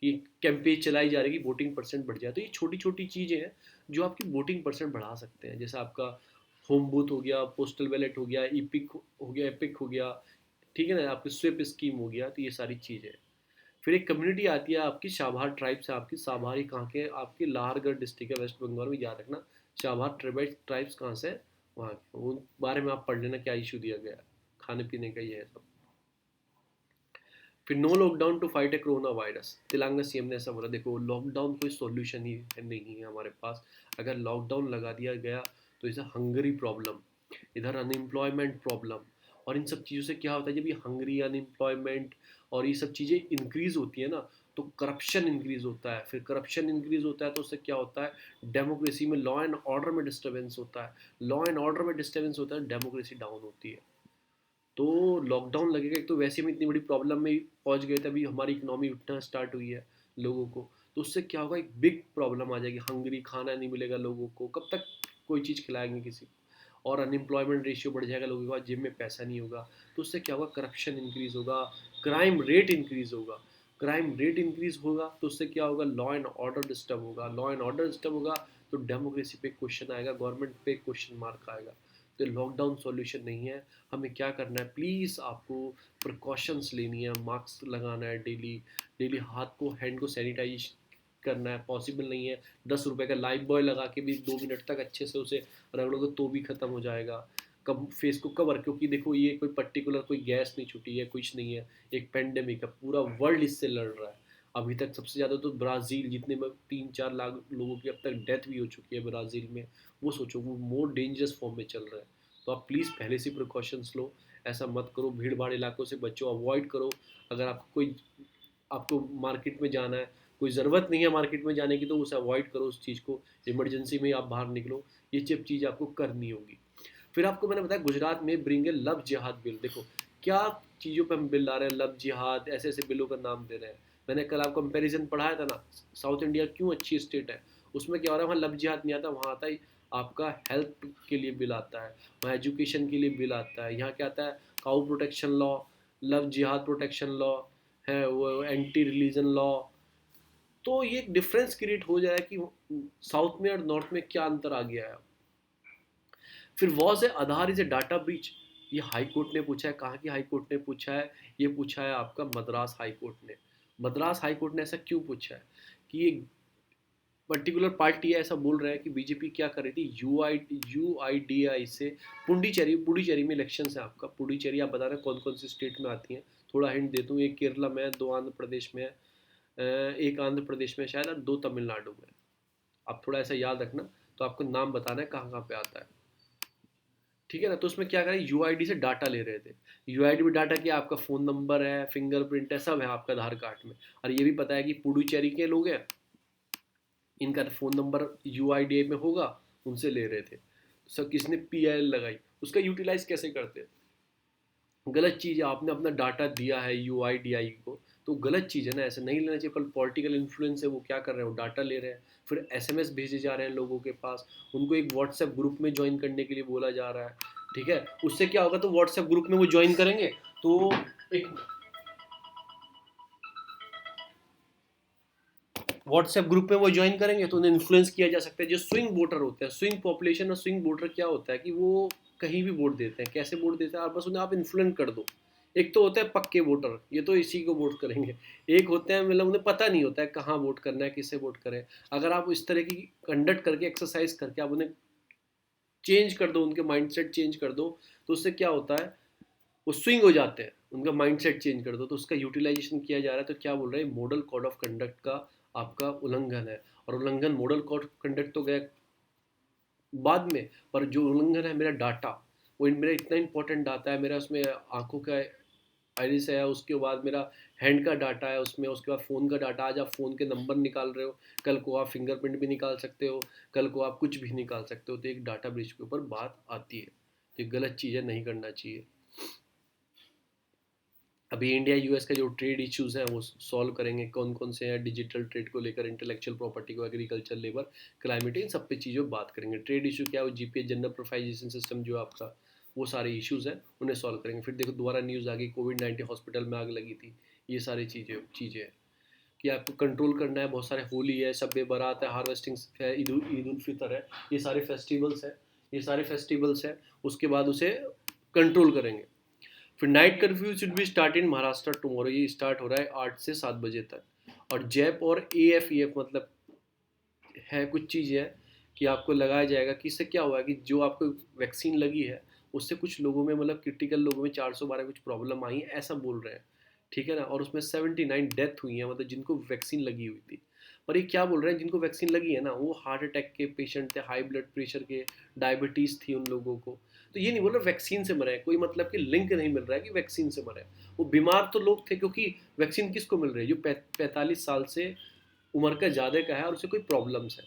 ये कैंपेज चलाई जा रही है कि वोटिंग परसेंट बढ़ जाए। तो ये छोटी छोटी चीज़ें हैं जो आपकी वोटिंग परसेंट बढ़ा सकते हैं। जैसे आपका होम बूथ हो गया, पोस्टल बैलेट हो गया, ईपिक हो गया, एपिक हो गया, ठीक है ना, आपकी स्विप स्कीम हो गया। तो ये सारी चीज़ें। फिर एक कम्युनिटी आती है आपकी शाभार ट्राइब से, आपकी शाभार ही कहाँ के, आपकी लाहरगढ़ डिस्ट्रिक्ट है वेस्ट बंगाल में, याद रखना। शाभार ट्राइब्स कहाँ से है, वहाँ के, उन बारे में आप पढ़ लेना क्या इशू दिया गया है। खाने पीने का ही है सब। फिर no lockdown to fight a corona virus, Telangana CM ने ऐसा बोला। देखो लॉकडाउन कोई सॉल्यूशन ही नहीं है हमारे पास। अगर लॉकडाउन लगा दिया गया तो इसे हंगरी प्रॉब्लम, इधर अनएम्प्लॉयमेंट प्रॉब्लम, और इन सब चीज़ों से क्या होता है, जब ये हंगरी, अनएम्प्लॉयमेंट और ये सब चीज़ें इंक्रीज होती है ना, तो करप्शन इंक्रीज होता है। फिर करप्शन इंक्रीज होता है तो उससे क्या होता है, डेमोक्रेसी में, लॉ एंड ऑर्डर में डिस्टर्बेंस होता है। लॉ एंड ऑर्डर में डिस्टर्बेंस होता है, डेमोक्रेसी डाउन होती है। तो लॉकडाउन लगेगा, एक तो वैसे हम इतनी बड़ी प्रॉब्लम में पहुंच गए थे, अभी हमारी इकोनॉमी उठना स्टार्ट हुई है लोगों को, तो उससे क्या होगा, एक बिग प्रॉब्लम आ जाएगी, हंगरी, खाना नहीं मिलेगा लोगों को, कब तक कोई चीज़ खिलाएंगे किसी को, और अनएम्प्लॉयमेंट रेशियो बढ़ जाएगा, लोगों के पास जेब में पैसा नहीं होगा। तो उससे क्या होगा, करप्शन इंक्रीज होगा, क्राइम रेट इंक्रीज होगा। क्राइम रेट इंक्रीज होगा तो उससे क्या होगा, लॉ एंड ऑर्डर डिस्टर्ब होगा। लॉ एंड ऑर्डर डिस्टर्ब होगा तो डेमोक्रेसी पे क्वेश्चन आएगा, गवर्नमेंट पे क्वेश्चन मार्क आएगा। तो लॉकडाउन सॉल्यूशन नहीं है। हमें क्या करना है, प्लीज़ आपको प्रिकॉशंस लेनी है, मास्क लगाना है डेली, डेली हाथ को, हैंड को सैनिटाइज करना है। पॉसिबल नहीं है 10 रुपए का लाइफ बॉय लगा के भी 2 मिनट तक अच्छे से उसे रगड़ोगे तो भी ख़त्म हो जाएगा। कब फेस को कवर, क्योंकि देखो ये कोई पर्टिकुलर कोई गैस नहीं छुटी है, कुछ नहीं है, एक पेंडेमिक है, पूरा वर्ल्ड इससे लड़ रहा है। अभी तक सबसे ज़्यादा तो ब्राज़ील, जितने में 3-4 लाख लोगों की अब तक डेथ भी हो चुकी है ब्राज़ील में, वो सोचो वो मोर डेंजरस फॉर्म में चल रहा है। तो आप प्लीज़ पहले से प्रिकॉशंस लो, ऐसा मत करो, भीड़ भाड़ इलाकों से बचो, अवॉइड करो। अगर आपको कोई, आपको मार्केट में जाना है, कोई ज़रूरत नहीं है मार्केट में जाने की, तो उसे अवॉइड करो उस चीज़ को। इमरजेंसी में आप बाहर निकलो, ये सब चीज़ आपको करनी होगी। फिर आपको मैंने बताया गुजरात में ब्रिंग ए लव जिहाद बिल। देखो क्या चीज़ों पे हम बिल ला रहे हैं, लव जिहाद, ऐसे ऐसे बिलों का नाम दे रहे हैं। मैंने कल आपको कंपैरिजन पढ़ाया था ना, साउथ इंडिया क्यों अच्छी स्टेट है, उसमें क्या हो रहा है, वहाँ लव जिहाद नहीं आता, वहाँ आता है आपका हेल्थ के लिए बिल आता है, वहाँ एजुकेशन के लिए बिल आता है। यहाँ क्या आता है, काउ प्रोटेक्शन लॉ, लव जिहाद प्रोटेक्शन लॉ है, वो एंटी रिलीजन लॉ। तो ये एक डिफरेंस क्रिएट हो जाए कि साउथ में और नॉर्थ में क्या अंतर आ गया है। फिर was a Aadhaar is a data breach, ये हाई कोर्ट ने पूछा है। कहाँ की हाई कोर्ट ने पूछा है, ये पूछा है आपका मद्रास हाई कोर्ट ने। मद्रास हाई कोर्ट ने ऐसा क्यों पूछा है कि एक पर्टिकुलर पार्टी है ऐसा बोल रहा है कि बीजेपी क्या कर रही थी, UIDAI से, पुडुचेरी में इलेक्शन है आपका। पुडुचेरी आप बता रहे हैं कौन कौन सी स्टेट में आती हैं, थोड़ा हिंट देता हूँ, एक केरला में है, 2 आंध्र प्रदेश में है, एक आंध्र प्रदेश में शायद, और 2 तमिलनाडु में। आप थोड़ा ऐसा याद रखना, तो आपको नाम बताना है कहाँ कहाँ पे आता है, ठीक है ना। तो उसमें क्या करें, UID से डाटा ले रहे थे। UID में डाटा क्या, आपका फ़ोन नंबर है, फिंगरप्रिंट है, सब है आपका आधार कार्ड में। और ये भी पता है कि पुडुचेरी के लोग हैं, इनका फ़ोन नंबर UIDA में होगा, उनसे ले रहे थे। सब किसने PIL लगाई, उसका यूटिलाइज कैसे करते हैं, गलत चीज़ है। आपने अपना डाटा दिया है UIDAI को, तो गलत चीज़ है ना, ऐसे नहीं लेना चाहिए। कल पॉलिटिकल इन्फ्लुएंस है, वो क्या कर रहे हैं, वो डाटा ले रहे हैं। फिर SMS भेजे जा रहे हैं लोगों के पास, उनको एक व्हाट्सएप ग्रुप में ज्वाइन करने के लिए बोला जा रहा है, ठीक है। उससे क्या होगा, तो व्हाट्सएप ग्रुप में वो ज्वाइन करेंगे, तो एक व्हाट्सएप ग्रुप में वो ज्वाइन करेंगे तो उन्हें इन्फ्लुएंस किया जा सकता है। जो स्विंग वोटर होते हैं, स्विंग पॉपुलेशन और स्विंग वोटर क्या होता है कि वो कहीं भी वोट देते हैं, कैसे वोट देते हैं, और बस उन्हें आप इन्फ्लुएंस कर दो। एक तो होता है पक्के वोटर, ये तो इसी को वोट करेंगे। एक होते हैं मतलब उन्हें पता नहीं होता है कहाँ वोट करना है, किसे वोट करें। अगर आप इस तरह की कंडक्ट करके, एक्सरसाइज करके आप उन्हें चेंज कर दो, उनके माइंडसेट चेंज कर दो, तो उससे क्या होता है, वो स्विंग हो जाते हैं, उनका माइंडसेट चेंज कर दो, तो उसका यूटिलाइजेशन किया जा रहा है। तो क्या बोल रहे हैं, मॉडल कोड ऑफ कंडक्ट का आपका उल्लंघन है। और उल्लंघन मॉडल कोड कंडक्ट तो गया बाद में, पर जो उल्लंघन है मेरा डाटा, वो मेरा इतना इंपॉर्टेंट डाटा है, मेरा उसमें आंखों का आइरिस है, उसके बाद मेरा हैंड का डाटा है उसमें, उसके बाद फ़ोन का डाटा। आज आप फ़ोन के नंबर निकाल रहे हो, कल को आप फिंगरप्रिंट भी निकाल सकते हो, कल को आप कुछ भी निकाल सकते हो। तो एक डाटा ब्रीच के ऊपर बात आती है, तो ये गलत चीज़ें नहीं करना चाहिए। अभी इंडिया यूएस का जो ट्रेड इश्यूज हैं वो सॉल्व करेंगे, कौन कौन से हैं डिजिटल ट्रेड को लेकर, इंटेलेक्चुअल प्रॉपर्टी को, एग्रीकल्चर, लेबर, क्लाइमेट, इन सब पे चीज़ों बात करेंगे। ट्रेड इशू क्या है, वो जीपीएस, जेंडर प्रोफाइजेशन सिस्टम जो आपका, वो सारे इश्यूज हैं उन्हें सॉल्व करेंगे। फिर देखो दोबारा न्यूज़ आ गई, कोविड-19 हॉस्पिटल में आग लगी थी। ये सारी चीज़ें चीज़ें हैं कि आपको कंट्रोल करना है। बहुत सारे होली है, शब ए बारात है, हार्वेस्टिंग है, ईद उल फितर है, ये सारे फेस्टिवल्स हैं, ये सारे फेस्टिवल्स हैं। उसके बाद उसे कंट्रोल करेंगे। फिर night curfew should be start in Maharashtra tomorrow, ये स्टार्ट हो रहा है 8 से 7 बजे तक। और जैप और AFEF मतलब है कुछ चीज़ें हैं कि आपको लगाया जाएगा कि इससे क्या हुआ है कि जो आपको वैक्सीन लगी है उससे कुछ लोगों में मतलब क्रिटिकल लोगों में 412 कुछ प्रॉब्लम आई है, ऐसा बोल रहे हैं। ठीक है ना, और उसमें 79 डेथ हुई है, मतलब जिनको वैक्सीन लगी हुई थी। पर ये क्या बोल रहे हैं, जिनको वैक्सीन लगी है ना वो हार्ट अटैक के पेशेंट थे, हाई ब्लड प्रेशर के, डायबिटीज़ थी उन लोगों को। तो ये नहीं बोल रहे वैक्सीन से मरे, कोई मतलब कि लिंक नहीं मिल रहा है कि वैक्सीन से मरे। वो बीमार तो लोग थे, क्योंकि वैक्सीन किसको मिल रही है, जो 45 साल से उम्र का ज़्यादा का है और उसे कोई प्रॉब्लम्स है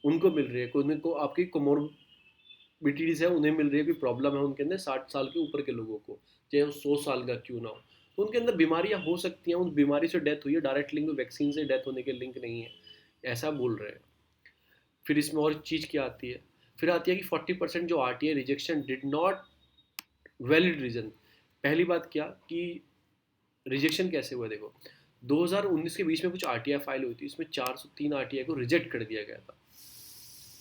उनको मिल रही है। कोई उनको आपकी कोमोरबिडिटीज़ है उन्हें मिल रही है, कोई प्रॉब्लम है उनके अंदर, 60 साल के ऊपर के लोगों को, चाहे वो 100 साल का क्यों ना हो, तो उनके अंदर बीमारियां हो सकती हैं, उस बीमारी से डेथ हुई है, डायरेक्ट लिंक वैक्सीन से डेथ होने के लिंक नहीं है, ऐसा बोल रहे हैं। फिर इसमें और चीज़ क्या आती है, फिर आती है कि 40% जो RTI rejection did not valid reason. पहली बात क्या कि रिजेक्शन कैसे हुआ, देखो 2019 के बीच में कुछ RTI फाइल हुई थी, इसमें 403 RTI को रिजेक्ट कर दिया गया था।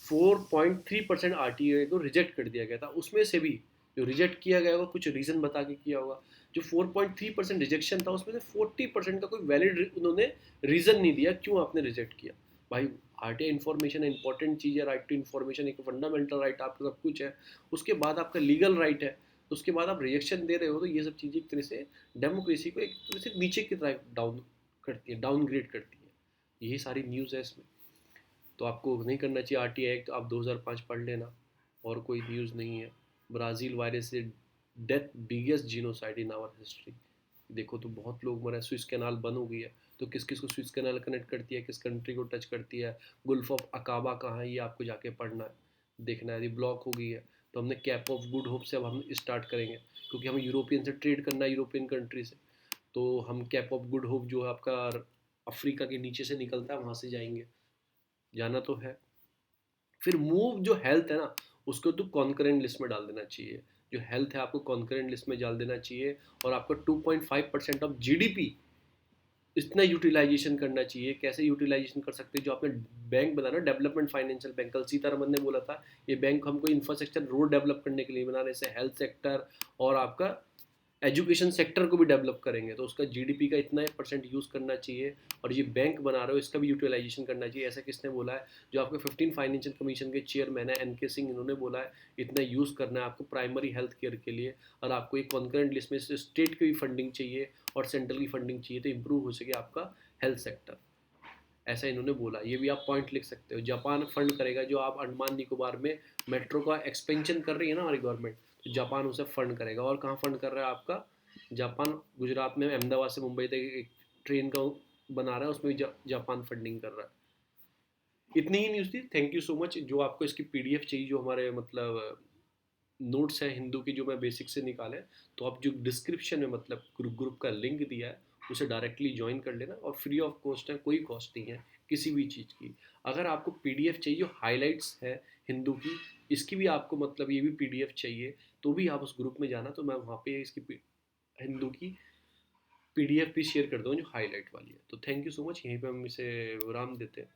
4.3% RTI को रिजेक्ट कर दिया गया था। उसमें से भी जो रिजेक्ट किया गया होगा कुछ रीज़न बता के किया होगा। जो 4.3% रिजेक्शन था उसमें से 40% का कोई वैलिड उन्होंने रीज़न नहीं दिया क्यों आपने रिजेक्ट किया। भाई RTI इन्फॉर्मेशन इंपॉर्टेंट चीज़ है, राइट टू इन्फॉर्मेशन एक फंडामेंटल राइट, आपका सब कुछ है, उसके बाद आपका लीगल राइट है, उसके बाद आप रिजेक्शन दे रहे हो, तो ये सब चीज़ें एक तरह से डेमोक्रेसी को एक तरह से नीचे की तरफ डाउन करती है, डाउनग्रेड करती है। यही सारी न्यूज़ है इसमें। तो आपको नहीं करना चाहिए RTI एक्ट, आप 2005 पढ़ लेना, और कोई न्यूज़ नहीं है। ब्राज़ील वायरस से death biggest genocide in our history. देखो तो बहुत लोग मरे, स्विस कैनाल बंद हो गई है, तो किस किस को स्विस कैनाल कनेक्ट करती है, किस कंट्री को टच करती है, गुल्फ ऑफ अकाबा कहाँ है, ये आपको जाके पढ़ना है, देखना है। यदि ब्लॉक हो गई है तो हमने कैप ऑफ गुड होप से अब हम स्टार्ट करेंगे, क्योंकि हमें यूरोपियन से ट्रेड करना है, यूरोपियन कंट्री से। तो हम कैप ऑफ गुड होप जो है आपका अफ्रीका के नीचे से निकलता है, वहाँ से जाएंगे, जाना तो है। फिर मूव जो हेल्थ है ना, उसको तो कॉन्करेंट लिस्ट में डाल देना चाहिए। जो हेल्थ है आपको कॉन्करेंट लिस्ट में डाल देना चाहिए, और आपका 2.5% ऑफ GDP इतना यूटिलाइजेशन करना चाहिए। कैसे यूटिलाइजेशन कर सकते हैं, जो आपने बैंक बनाना, डेवलपमेंट फाइनेंशियल बैंक, कल सीतारमन ने बोला था ये बैंक हमको इंफ्रास्ट्रक्चर रोड डेवलप करने के लिए बना रहे, से हेल्थ सेक्टर और आपका एजुकेशन सेक्टर को भी डेवलप करेंगे, तो उसका GDP का इतना % यूज़ करना चाहिए। और ये बैंक बना रहे हो इसका भी यूटिलाइजेशन करना चाहिए। ऐसा किसने बोला है, जो आपके 15 फाइनेंशियल कमीशन के चेयरमैन है NK सिंह, इन्होंने बोला है इतना यूज़ करना है आपको प्राइमरी हेल्थ केयर के लिए। और आपको एक कॉन्करेंट लिस्ट में से स्टेट की भी फंडिंग चाहिए और सेंट्रल की फंडिंग चाहिए, तो इम्प्रूव हो सके आपका हेल्थ सेक्टर। ऐसा इन्होंने बोला, ये भी आप पॉइंट लिख सकते हो। जापान फंड करेगा, जो आप अंडमान निकोबार में मेट्रो का एक्सपेंशन कर रही है ना हमारी गवर्नमेंट, तो जापान उसे फंड करेगा। और कहाँ फंड कर रहा है आपका, जापान गुजरात में अहमदाबाद से मुंबई तक एक ट्रेन का बना रहा है, उसमें भी जापान फंडिंग कर रहा है। इतनी ही न्यूज़ थी, थैंक यू सो मच। जो आपको इसकी PDF चाहिए, जो हमारे मतलब नोट्स हैं हिंदू की, जो मैं बेसिक से निकाले, तो आप जो डिस्क्रिप्शन में मतलब ग्रुप का लिंक दिया है उसे डायरेक्टली ज्वाइन कर लेना, और फ्री ऑफ कॉस्ट है, कोई कॉस्ट नहीं है किसी भी चीज़ की। अगर आपको PDF चाहिए जो हाईलाइट्स है हिंदू की, इसकी भी आपको मतलब ये भी PDF चाहिए, तो भी आप उस ग्रुप में जाना, तो मैं वहाँ पे इसकी हिंदू की PDF भी शेयर कर दूँ जो हाईलाइट वाली है। तो थैंक यू सो मच, यहीं पे हम इसे विराम देते हैं।